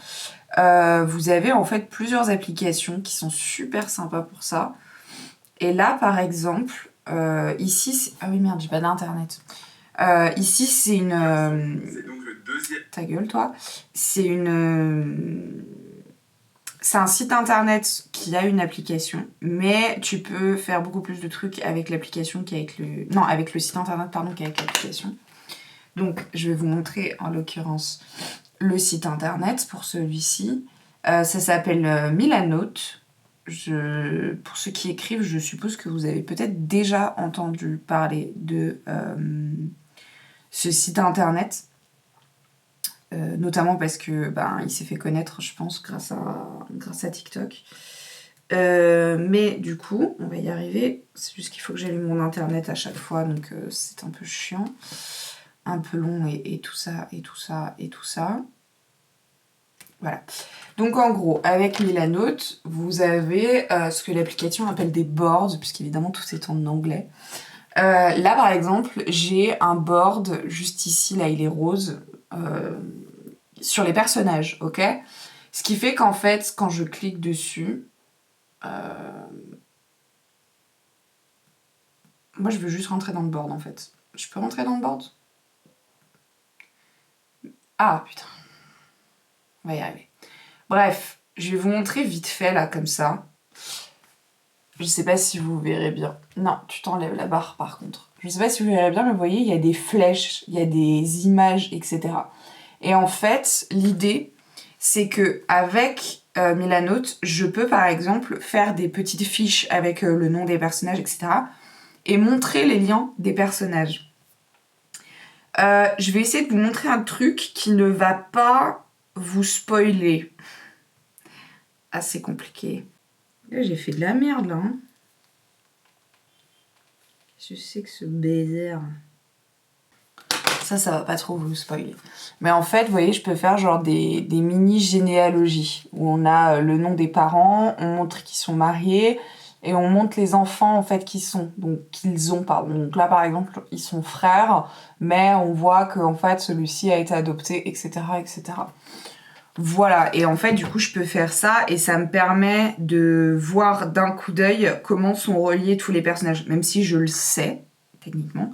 Vous avez en fait plusieurs applications qui sont super sympas pour ça. Et là, par exemple, ici... Ah oui, merde, j'ai pas d'internet. Ici, c'est une... C'est donc le deuxième... Ta gueule, toi. C'est un site internet qui a une application, mais tu peux faire beaucoup plus de trucs avec l'application qu'avec le... Non, avec le site internet, pardon, qu'avec l'application. Donc, je vais vous montrer, en l'occurrence, le site internet pour celui-ci. Ça s'appelle Milanote. Pour ceux qui écrivent, je suppose que vous avez peut-être déjà entendu parler de ce site internet. Notamment parce que il s'est fait connaître, je pense, grâce à TikTok. Mais du coup, on va y arriver. C'est juste qu'il faut que j'allume mon internet à chaque fois, donc c'est un peu chiant. Un peu long et tout ça, et tout ça, et tout ça. Voilà. Donc en gros, avec Milanote, vous avez ce que l'application appelle des boards, puisqu'évidemment tout est en anglais. Là par exemple, j'ai un board juste ici, là il est rose, sur les personnages, ok? Ce qui fait qu'en fait, quand je clique dessus, moi je veux juste rentrer dans le board en fait. Je peux rentrer dans le board? Ah putain, on va y arriver. Bref, je vais vous montrer vite fait là comme ça. Je sais pas si vous verrez bien. Non, tu t'enlèves la barre par contre. Je sais pas si vous verrez bien, mais vous voyez, il y a des flèches, il y a des images, etc. Et en fait, l'idée, c'est que avec Milanote, je peux par exemple faire des petites fiches avec le nom des personnages, etc. et montrer les liens des personnages. Je vais essayer de vous montrer un truc qui ne va pas vous spoiler. Assez compliqué. Là, j'ai fait de la merde, là. Hein. Je sais que ce baiser... Ça va pas trop vous spoiler. Mais en fait, vous voyez, je peux faire genre des mini-généalogies où on a le nom des parents, on montre qu'ils sont mariés et on montre les enfants en fait qu'ils ont, pardon. Donc là, par exemple, ils sont frères, mais on voit qu'en fait, celui-ci a été adopté, etc., etc. Voilà, et en fait, du coup, je peux faire ça et ça me permet de voir d'un coup d'œil comment sont reliés tous les personnages, même si je le sais, techniquement.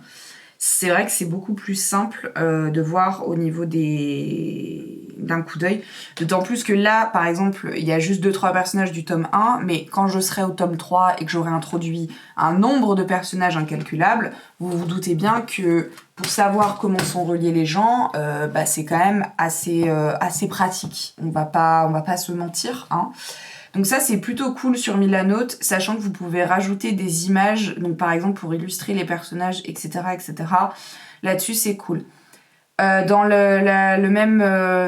C'est vrai que c'est beaucoup plus simple de voir au niveau d'un coup d'œil. D'autant plus que là, par exemple, il y a juste 2-3 personnages du tome 1, mais quand je serai au tome 3 et que j'aurai introduit un nombre de personnages incalculable, vous vous doutez bien que pour savoir comment sont reliés les gens, c'est quand même assez pratique. On va pas se mentir, hein. Donc ça, c'est plutôt cool sur Milanote, sachant que vous pouvez rajouter des images, donc par exemple pour illustrer les personnages, etc., etc. Là-dessus, c'est cool. Dans le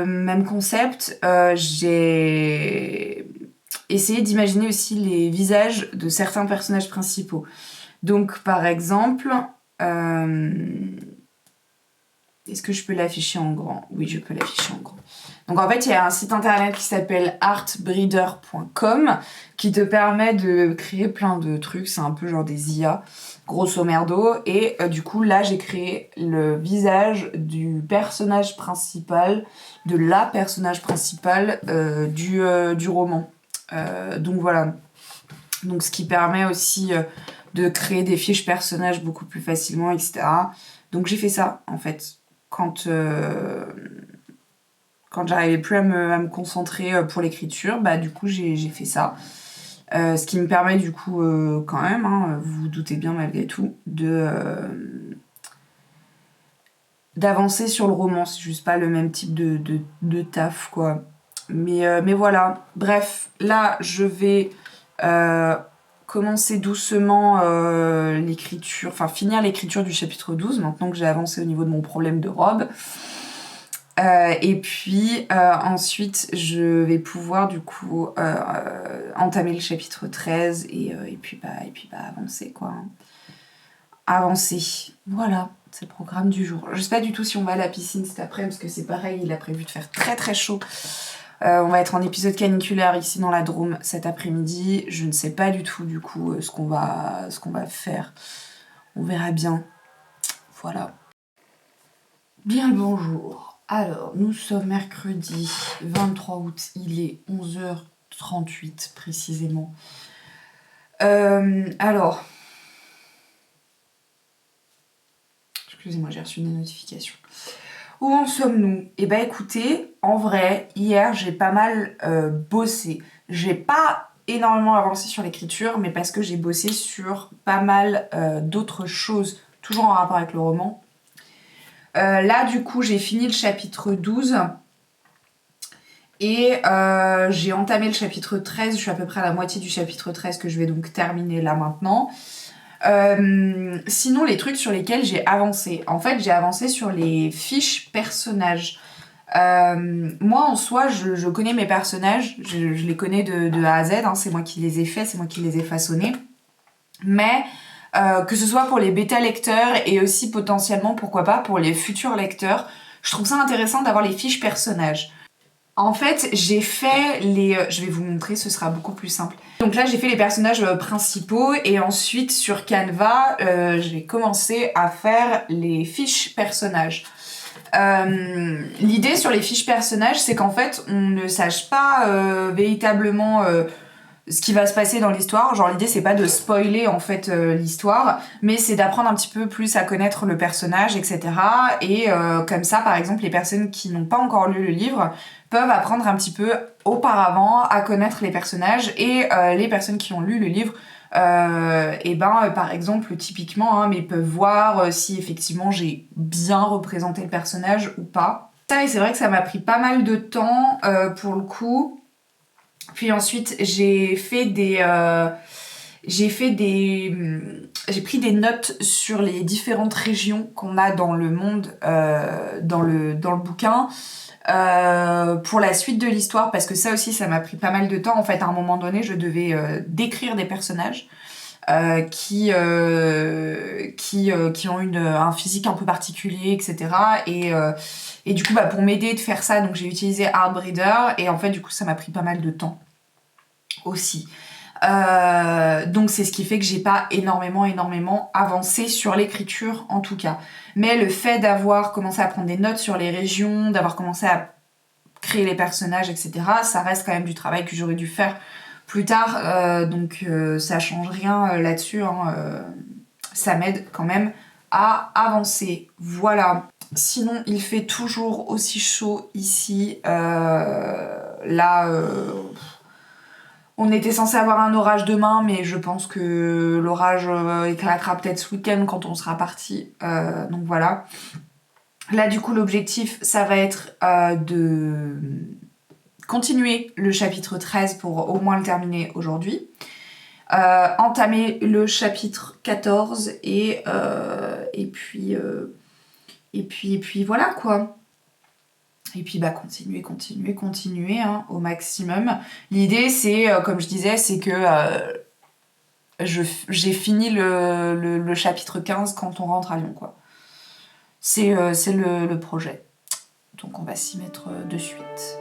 même concept, j'ai essayé d'imaginer aussi les visages de certains personnages principaux. Donc, par exemple... Est-ce que je peux l'afficher en grand? Oui, je peux l'afficher en grand. Donc en fait, il y a un site internet qui s'appelle artbreeder.com qui te permet de créer plein de trucs. C'est un peu genre des IA, grosso merdo. Et du coup, là, j'ai créé le visage du personnage principal, de la personnage principale du roman. Donc voilà. Donc ce qui permet aussi de créer des fiches personnages beaucoup plus facilement, etc. Donc j'ai fait ça, en fait. Quand j'arrivais plus à me concentrer pour l'écriture, bah du coup j'ai fait ça. Ce qui me permet du coup quand même, hein, vous vous doutez bien malgré tout, d'avancer sur le roman. C'est juste pas le même type de taf, quoi. Mais voilà. Bref, là je vais commencer doucement l'écriture, enfin finir l'écriture du chapitre 12, maintenant que j'ai avancé au niveau de mon problème de robe. Et puis ensuite je vais pouvoir du coup entamer le chapitre 13 et puis avancer quoi. Avancer. Voilà, c'est le programme du jour. Je sais pas du tout si on va à la piscine cet après, parce que c'est pareil, il a prévu de faire très très chaud. On va être en épisode caniculaire ici dans la Drôme cet après-midi. Je ne sais pas du tout du coup ce qu'on va faire. On verra bien. Voilà. Bien le bonjour. Alors, nous sommes mercredi 23 août, il est 11h38 précisément. Alors, excusez-moi, j'ai reçu une notification. Où en sommes-nous? Eh ben écoutez, en vrai, hier j'ai pas mal bossé. J'ai pas énormément avancé sur l'écriture, mais parce que j'ai bossé sur pas mal d'autres choses, toujours en rapport avec le roman. Là, du coup, j'ai fini le chapitre 12 et j'ai entamé le chapitre 13. Je suis à peu près à la moitié du chapitre 13 que je vais donc terminer là maintenant. Sinon, les trucs sur lesquels j'ai avancé. En fait, j'ai avancé sur les fiches personnages. Moi, en soi, je connais mes personnages. Je les connais de A à Z. Hein, c'est moi qui les ai faits, c'est moi qui les ai façonnés. Mais... que ce soit pour les bêta lecteurs et aussi potentiellement, pourquoi pas, pour les futurs lecteurs, je trouve ça intéressant d'avoir les fiches personnages. En fait, j'ai fait les... je vais vous montrer, ce sera beaucoup plus simple. Donc là, j'ai fait les personnages principaux et ensuite, sur Canva, j'ai commencé à faire les fiches personnages. L'idée sur les fiches personnages, c'est qu'en fait, on ne sache pas véritablement... ce qui va se passer dans l'histoire. Genre l'idée c'est pas de spoiler en fait l'histoire, mais c'est d'apprendre un petit peu plus à connaître le personnage, etc. Et comme ça par exemple les personnes qui n'ont pas encore lu le livre peuvent apprendre un petit peu auparavant à connaître les personnages et les personnes qui ont lu le livre par exemple typiquement mais peuvent voir si effectivement j'ai bien représenté le personnage ou pas. Ça et c'est vrai que ça m'a pris pas mal de temps pour le coup. Puis ensuite, j'ai pris des notes sur les différentes régions qu'on a dans le monde, dans le bouquin, pour la suite de l'histoire, parce que ça aussi, ça m'a pris pas mal de temps. En fait, à un moment donné, je devais décrire des personnages qui ont un physique un peu particulier, etc. Et du coup, pour m'aider de faire ça, donc j'ai utilisé Artbreeder, et en fait, du coup, ça m'a pris pas mal de temps aussi. Donc c'est ce qui fait que j'ai pas énormément avancé sur l'écriture en tout cas. Mais le fait d'avoir commencé à prendre des notes sur les régions, d'avoir commencé à créer les personnages, etc., ça reste quand même du travail que j'aurais dû faire plus tard. Donc ça change rien là-dessus. Ça m'aide quand même à avancer. Voilà. Sinon, il fait toujours aussi chaud ici. Là... on était censé avoir un orage demain, mais je pense que l'orage éclatera peut-être ce week-end quand on sera parti. Donc voilà. Là, du coup, l'objectif, ça va être de continuer le chapitre 13 pour au moins le terminer aujourd'hui. Entamer le chapitre 14 et puis voilà quoi. Et puis continuer au maximum. L'idée c'est, comme je disais, c'est que j'ai fini le chapitre 15 quand on rentre à Lyon, quoi. C'est le projet. Donc on va s'y mettre de suite.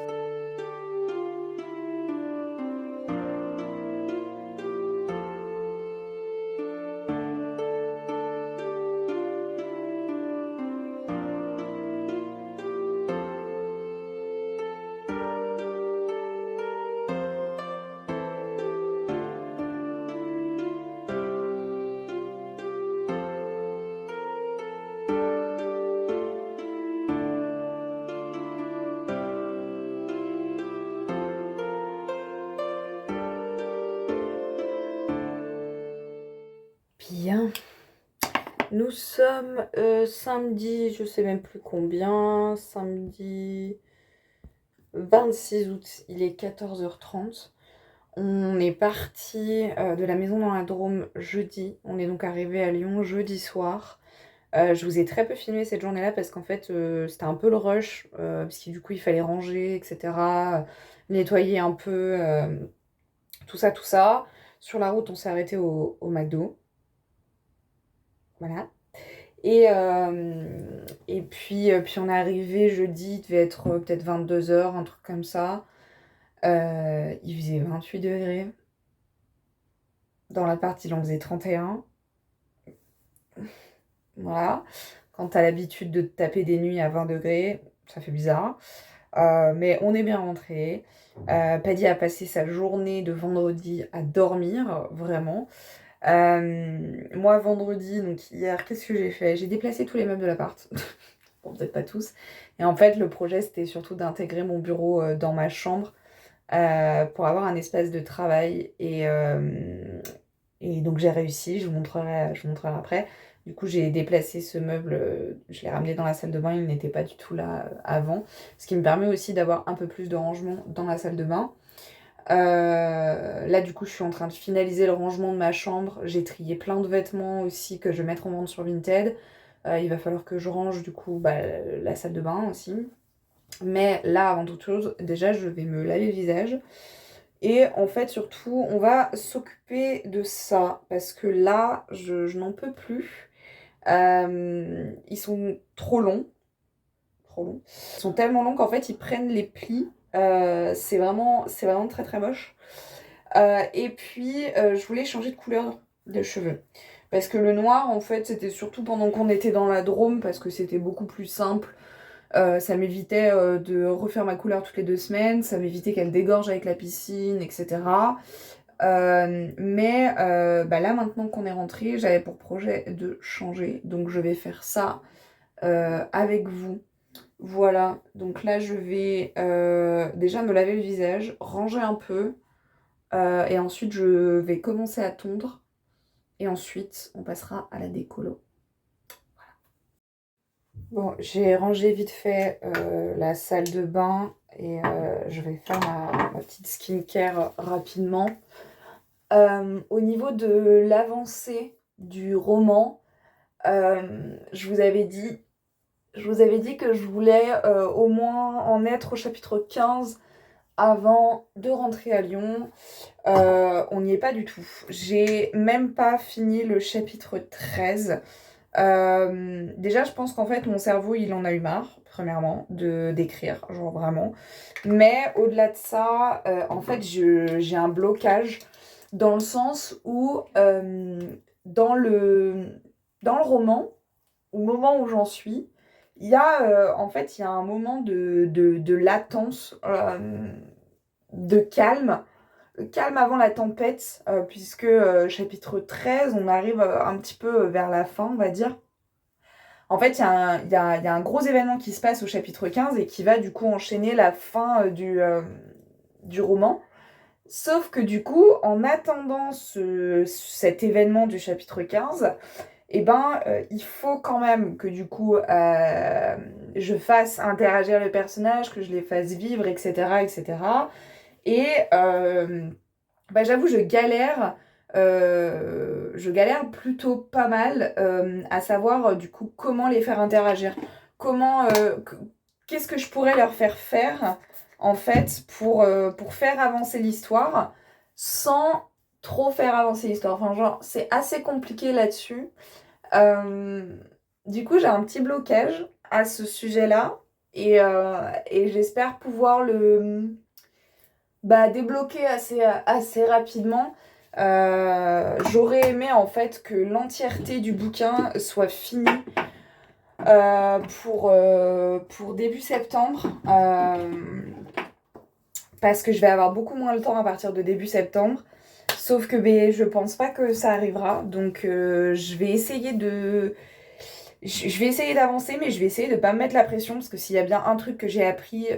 Bien. Nous sommes samedi, je sais même plus combien, samedi 26 août, il est 14h30. On est parti de la maison dans la Drôme jeudi. On est donc arrivé à Lyon jeudi soir. Je vous ai très peu filmé cette journée-là parce qu'en fait c'était un peu le rush, parce que du coup il fallait ranger, etc. Nettoyer un peu, tout ça, tout ça. Sur la route, on s'est arrêté au McDo. Voilà. Et puis on est arrivé jeudi, il devait être peut-être 22h, un truc comme ça. Il faisait 28 degrés. Dans l'appart, il en faisait 31. Voilà. Quand t'as l'habitude de te taper des nuits à 20 degrés, ça fait bizarre. Mais on est bien rentré. Paddy a passé sa journée de vendredi à dormir, vraiment. Moi, vendredi, donc hier, qu'est-ce que j'ai fait? J'ai déplacé tous les meubles de l'appart. Bon, peut-être pas tous. Et en fait, le projet, c'était surtout d'intégrer mon bureau dans ma chambre pour avoir un espace de travail. Et donc, j'ai réussi. Je vous montrerai après. Du coup, j'ai déplacé ce meuble. Je l'ai ramené dans la salle de bain. Il n'était pas du tout là avant. Ce qui me permet aussi d'avoir un peu plus de rangement dans la salle de bain. Là, du coup, je suis en train de finaliser le rangement de ma chambre. J'ai trié plein de vêtements aussi que je vais mettre en vente sur Vinted. Il va falloir que je range, du coup, la salle de bain aussi. Mais là, avant toute chose, déjà, je vais me laver le visage. Et en fait, surtout, on va s'occuper de ça. Parce que là, je n'en peux plus. Ils sont trop longs. Trop longs. Ils sont tellement longs qu'en fait, ils prennent les plis. C'est vraiment très très moche. Et puis, je voulais changer de couleur de cheveux. Parce que le noir, en fait, c'était surtout pendant qu'on était dans la Drôme, parce que c'était beaucoup plus simple. Ça m'évitait de refaire ma couleur toutes les 2 semaines, ça m'évitait qu'elle dégorge avec la piscine, etc. Mais là, maintenant qu'on est rentré, j'avais pour projet de changer. Donc, je vais faire ça avec vous. Voilà, donc là, je vais déjà me laver le visage, ranger un peu. Et ensuite, je vais commencer à tondre. Et ensuite, on passera à la décolo. Bon, j'ai rangé vite fait la salle de bain. Et je vais faire ma petite skincare rapidement. Au niveau de l'avancée du roman, je vous avais dit que je voulais au moins en être au chapitre 15 avant de rentrer à Lyon. On n'y est pas du tout. J'ai même pas fini le chapitre 13. Déjà, je pense qu'en fait, mon cerveau, il en a eu marre, premièrement, d'écrire, genre vraiment. Mais au-delà de ça, en fait, j'ai un blocage dans le sens où, dans le roman, au moment où j'en suis, en fait, il y a un moment de latence, de calme. Calme avant la tempête, puisque chapitre 13, on arrive un petit peu vers la fin, on va dire. En fait, il y a un gros événement qui se passe au chapitre 15 et qui va du coup enchaîner la fin du roman. Sauf que du coup, en attendant cet événement du chapitre 15, eh ben, il faut quand même que du coup, je fasse interagir le personnage, que je les fasse vivre, etc. etc. Et j'avoue, je galère plutôt pas mal à savoir du coup comment les faire interagir. Comment, qu'est-ce que je pourrais leur faire faire en fait pour faire avancer l'histoire sans trop faire avancer l'histoire. Enfin, genre, c'est assez compliqué là-dessus. Euh, du coup, j'ai un petit blocage à ce sujet-là et j'espère pouvoir le débloquer assez rapidement. J'aurais aimé en fait que l'entièreté du bouquin soit finie pour début septembre. Parce que je vais avoir beaucoup moins le temps à partir de début septembre. Sauf que je pense pas que ça arrivera. Donc je vais essayer d'avancer, mais je vais essayer de pas me mettre la pression. Parce que s'il y a bien un truc que j'ai appris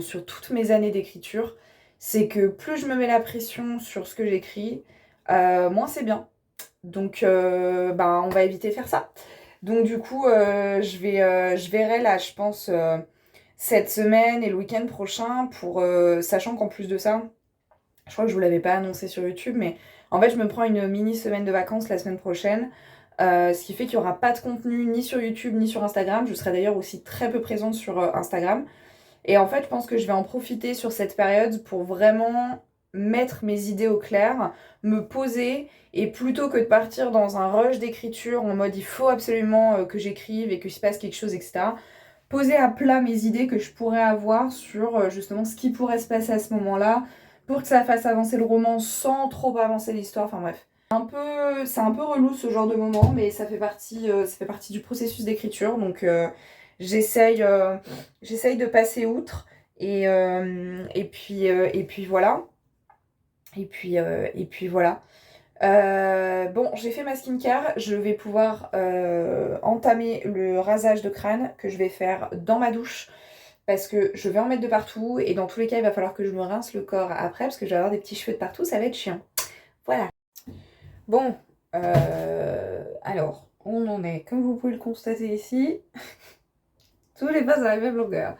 sur toutes mes années d'écriture, c'est que plus je me mets la pression sur ce que j'écris, moins c'est bien. Donc on va éviter de faire ça. Donc du coup, je verrai là, je pense, cette semaine et le week-end prochain, sachant qu'en plus de ça, je crois que je vous l'avais pas annoncé sur YouTube, mais en fait, je me prends une mini semaine de vacances la semaine prochaine, ce qui fait qu'il n'y aura pas de contenu ni sur YouTube ni sur Instagram. Je serai d'ailleurs aussi très peu présente sur Instagram. Et en fait, je pense que je vais en profiter sur cette période pour vraiment mettre mes idées au clair, me poser, et plutôt que de partir dans un rush d'écriture en mode il faut absolument que j'écrive et que se passe quelque chose, etc., poser à plat mes idées que je pourrais avoir sur justement ce qui pourrait se passer à ce moment-là, pour que ça fasse avancer le roman sans trop avancer l'histoire, enfin bref. C'est un peu relou ce genre de moment, mais ça fait partie du processus d'écriture, donc j'essaye j'essaye de passer outre, et puis voilà. Et puis voilà. Bon, j'ai fait ma skincare, je vais pouvoir entamer le rasage de crâne que je vais faire dans ma douche parce que je vais en mettre de partout et dans tous les cas, il va falloir que je me rince le corps après parce que je vais avoir des petits cheveux de partout, ça va être chiant. Voilà. Bon, alors, on en est, comme vous pouvez le constater ici, tous les pas à la même longueur.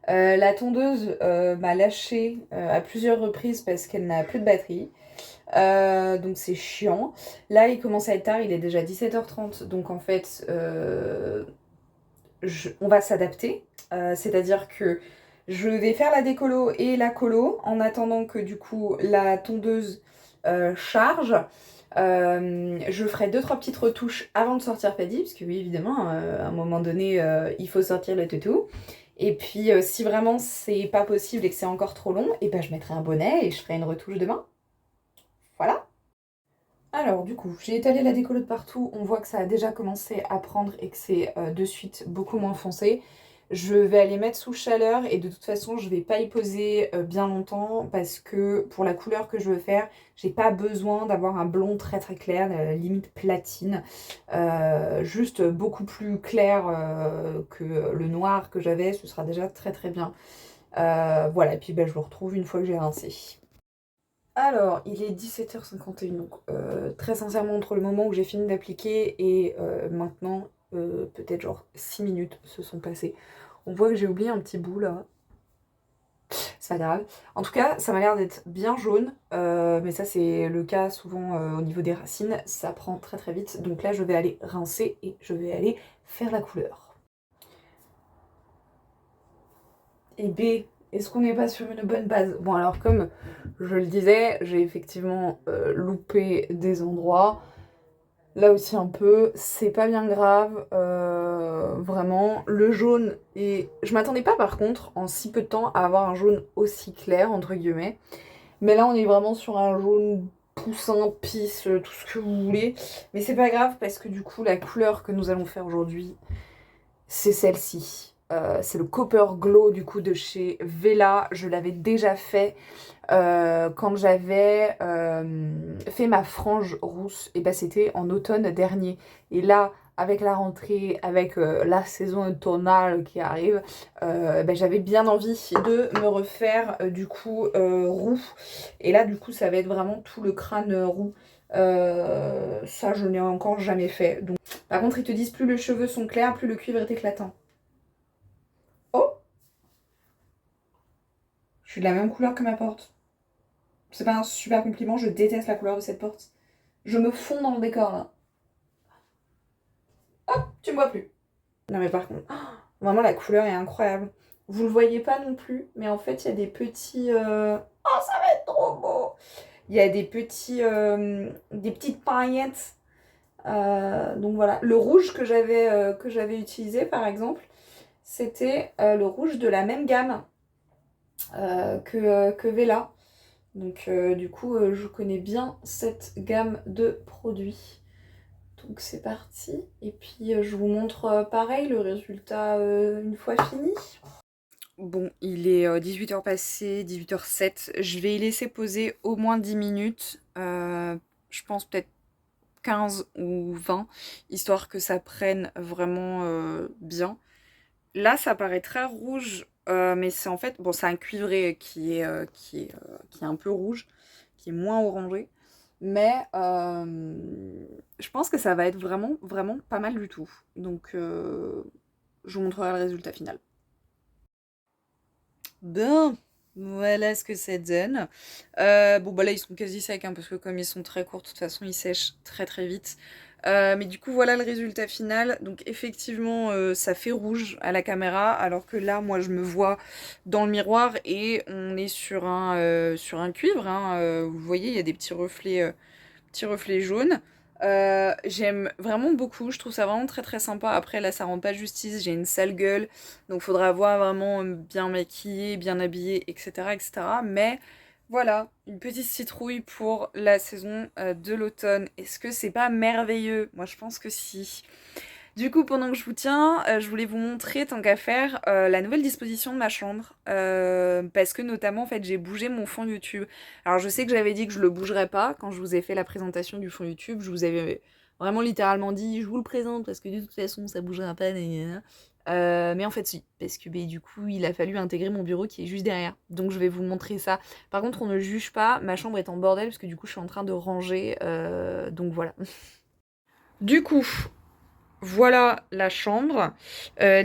La tondeuse m'a lâché à plusieurs reprises parce qu'elle n'a plus de batterie. Donc c'est chiant. Là, il commence à être tard, il est déjà 17h30. Donc en fait, on va s'adapter. C'est-à-dire que je vais faire la décolo et la colo en attendant que du coup la tondeuse charge. Je ferai 2-3 petites retouches avant de sortir Paddy, parce que oui, évidemment, à un moment donné, il faut sortir le toutou. Et puis, si vraiment c'est pas possible et que c'est encore trop long, et ben je mettrai un bonnet et je ferai une retouche demain. Voilà. Alors, du coup, j'ai étalé la décolo de partout. On voit que ça a déjà commencé à prendre et que c'est de suite beaucoup moins foncé. Je vais aller mettre sous chaleur et de toute façon, je vais pas y poser bien longtemps parce que pour la couleur que je veux faire, j'ai pas besoin d'avoir un blond très très clair, limite platine. Juste beaucoup plus clair que le noir que j'avais, ce sera déjà très très bien. Voilà, et puis ben, je vous retrouve une fois que j'ai rincé. Alors, il est 17h51, donc très sincèrement, entre le moment où j'ai fini d'appliquer et maintenant, peut-être genre 6 minutes se sont passées. On voit que j'ai oublié un petit bout là, c'est pas grave. En tout cas, ça m'a l'air d'être bien jaune, mais ça c'est le cas souvent au niveau des racines, ça prend très très vite. Donc là, je vais aller rincer et je vais aller faire la couleur. Et B, est-ce qu'on n'est pas sur une bonne base? Bon, alors comme je le disais, j'ai effectivement loupé des endroits. Là aussi un peu, c'est pas bien grave, vraiment. Le jaune, et je m'attendais pas par contre, en si peu de temps, à avoir un jaune aussi clair, entre guillemets. Mais là, on est vraiment sur un jaune poussin, pisse, tout ce que vous voulez. Mais c'est pas grave parce que du coup, la couleur que nous allons faire aujourd'hui, c'est celle-ci. C'est le Copper Glow du coup de chez Vela. Je l'avais déjà fait quand j'avais fait ma frange rousse. Et ben c'était en automne dernier. Et là, avec la rentrée, avec la saison automnale qui arrive, ben, j'avais bien envie de me refaire du coup roux. Et là du coup ça va être vraiment tout le crâne roux. Ça je n'ai encore jamais fait. Donc... Par contre ils te disent plus les cheveux sont clairs, plus le cuivre est éclatant. Oh, je suis de la même couleur que ma porte. C'est pas un super compliment, je déteste la couleur de cette porte. Je me fonds dans le décor là. Hop, tu me vois plus. Non mais par contre, vraiment la couleur est incroyable. Vous le voyez pas non plus, mais en fait il y a des petits... Oh ça va être trop beau. Il y a des petites paillettes Donc voilà, le rouge que j'avais utilisé par exemple, c'était le rouge de la même gamme que Vela. Donc du coup, je connais bien cette gamme de produits. Donc c'est parti. Et puis je vous montre pareil le résultat une fois fini. Bon, il est 18h passé, 18h07. Je vais y laisser poser au moins 10 minutes. Je pense peut-être 15 ou 20, histoire que ça prenne vraiment bien. Là, ça paraît très rouge, mais c'est en fait... Bon, c'est un cuivré qui est un peu rouge, qui est moins orangé. Mais je pense que ça va être vraiment, vraiment pas mal du tout. Donc, je vous montrerai le résultat final. Bon, voilà ce que ça donne. Bon, bah là, ils sont quasi secs, hein, parce que comme ils sont très courts, de toute façon, ils sèchent très très vite. Mais du coup, voilà le résultat final. Donc, effectivement, ça fait rouge à la caméra, alors que là, moi, je me vois dans le miroir et on est sur un cuivre, hein. Vous voyez, il y a des petits reflets jaunes. J'aime vraiment beaucoup, je trouve ça vraiment très très sympa. Après là ça rend pas justice, j'ai une sale gueule, donc faudra voir vraiment bien maquillée, bien habillée, etc. etc. Mais voilà, une petite citrouille pour la saison de l'automne. Est-ce que c'est pas merveilleux? Moi je pense que si. Du coup, pendant que je vous tiens, je voulais vous montrer, tant qu'à faire, la nouvelle disposition de ma chambre. Parce que notamment, en fait, j'ai bougé mon fond YouTube. Alors, je sais que j'avais dit que je le bougerais pas quand je vous ai fait la présentation du fond YouTube. Je vous avais vraiment littéralement dit, je vous le présente parce que de toute façon, ça bougera pas. Mais en fait, si. Parce que du coup, il a fallu intégrer mon bureau qui est juste derrière. Donc, je vais vous montrer ça. Par contre, on ne juge pas. Ma chambre est en bordel parce que du coup, je suis en train de ranger. Donc, voilà. Du coup, voilà la chambre.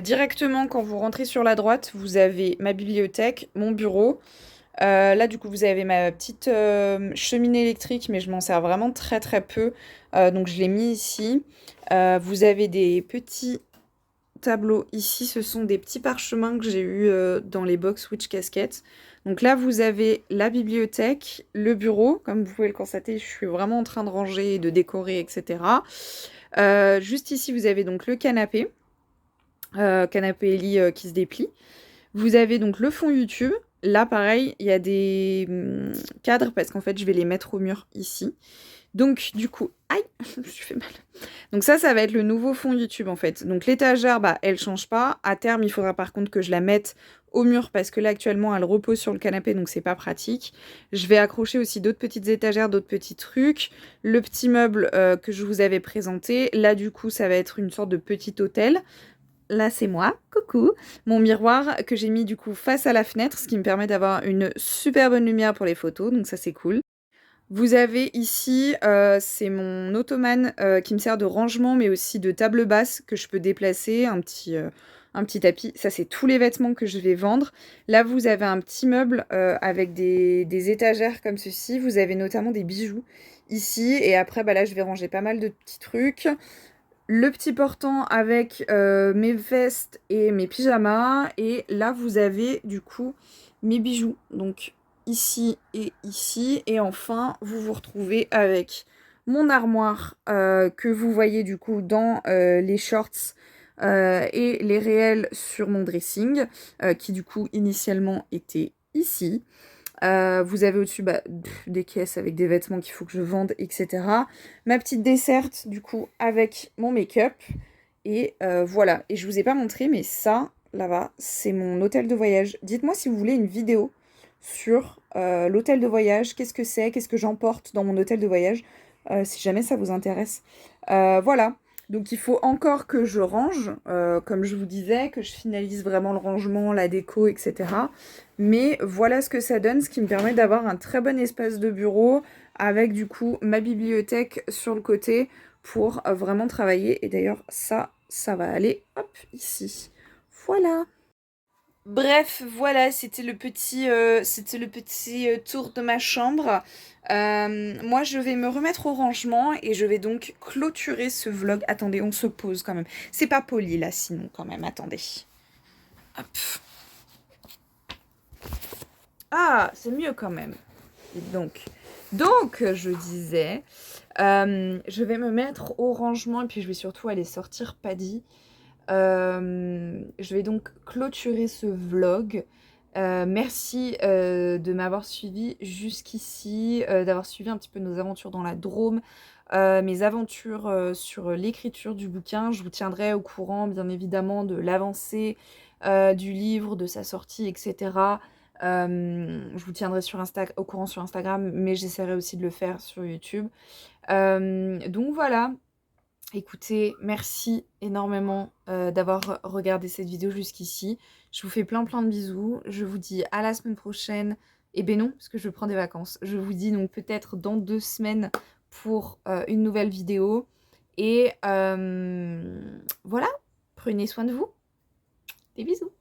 Directement, quand vous rentrez sur la droite, vous avez ma bibliothèque, mon bureau. Là, du coup, vous avez ma petite cheminée électrique, mais je m'en sers vraiment très très peu. Donc, je l'ai mis ici. Vous avez des petits tableaux ici. Ce sont des petits parchemins que j'ai eus dans les box Witch Casquette. Donc là, vous avez la bibliothèque, le bureau. Comme vous pouvez le constater, je suis vraiment en train de ranger, de décorer, etc. Juste ici, vous avez donc le canapé. Canapé et lit qui se déplie. Vous avez donc le fond YouTube. Là, pareil, il y a des cadres parce qu'en fait, je vais les mettre au mur ici. Donc, du coup, aïe, je me suis fait mal. Donc ça va être le nouveau fond YouTube en fait. Donc l'étagère, elle change pas. À terme, il faudra par contre que je la mette au mur parce que là, actuellement, elle repose sur le canapé, donc c'est pas pratique. Je vais accrocher aussi d'autres petites étagères, d'autres petits trucs. Le petit meuble que je vous avais présenté, là, du coup, ça va être une sorte de petit hôtel. Là, c'est moi, coucou, mon miroir que j'ai mis du coup face à la fenêtre, ce qui me permet d'avoir une super bonne lumière pour les photos, donc ça c'est cool. Vous avez ici, c'est mon ottomane qui me sert de rangement, mais aussi de table basse que je peux déplacer, un petit tapis. Ça, c'est tous les vêtements que je vais vendre. Là, vous avez un petit meuble avec des étagères comme ceci. Vous avez notamment des bijoux ici. Et après, là, je vais ranger pas mal de petits trucs. Le petit portant avec mes vestes et mes pyjamas. Et là, vous avez du coup mes bijoux. Donc ici et ici. Et enfin, vous vous retrouvez avec mon armoire que vous voyez du coup dans les shorts et les réels sur mon dressing, qui du coup initialement était ici. Vous avez au-dessus des caisses avec des vêtements qu'il faut que je vende, etc. Ma petite desserte, du coup, avec mon make-up. Et voilà. Et je vous ai pas montré, mais ça, là-bas, c'est mon hôtel de voyage. Dites-moi si vous voulez une vidéo sur l'hôtel de voyage. Qu'est-ce que j'emporte dans mon hôtel de voyage, si jamais ça vous intéresse. Voilà. Donc il faut encore que je range, comme je vous disais, que je finalise vraiment le rangement, la déco, etc. Mais voilà ce que ça donne, ce qui me permet d'avoir un très bon espace de bureau avec du coup ma bibliothèque sur le côté pour vraiment travailler. Et d'ailleurs ça va aller hop ici. Voilà. Bref, voilà, c'était le petit tour de ma chambre. Moi, je vais me remettre au rangement et je vais donc clôturer ce vlog. Attendez, on se pose quand même. C'est pas poli là, sinon quand même. Attendez. Hop. Ah, c'est mieux quand même. Donc je disais, Je vais me mettre au rangement et puis je vais surtout aller sortir Paddy. Je vais donc clôturer ce vlog. Merci de m'avoir suivi jusqu'ici, d'avoir suivi un petit peu nos aventures dans la Drôme, mes aventures sur l'écriture du bouquin. Je vous tiendrai au courant, bien évidemment, de l'avancée du livre, de sa sortie, etc. Je vous tiendrai au courant sur Instagram, mais j'essaierai aussi de le faire sur YouTube. Donc voilà. Écoutez, merci énormément d'avoir regardé cette vidéo jusqu'ici. Je vous fais plein de bisous. Je vous dis à la semaine prochaine. Eh ben non, parce que je prends des vacances. Je vous dis donc peut-être dans 2 semaines pour une nouvelle vidéo. Et voilà, prenez soin de vous. Des bisous.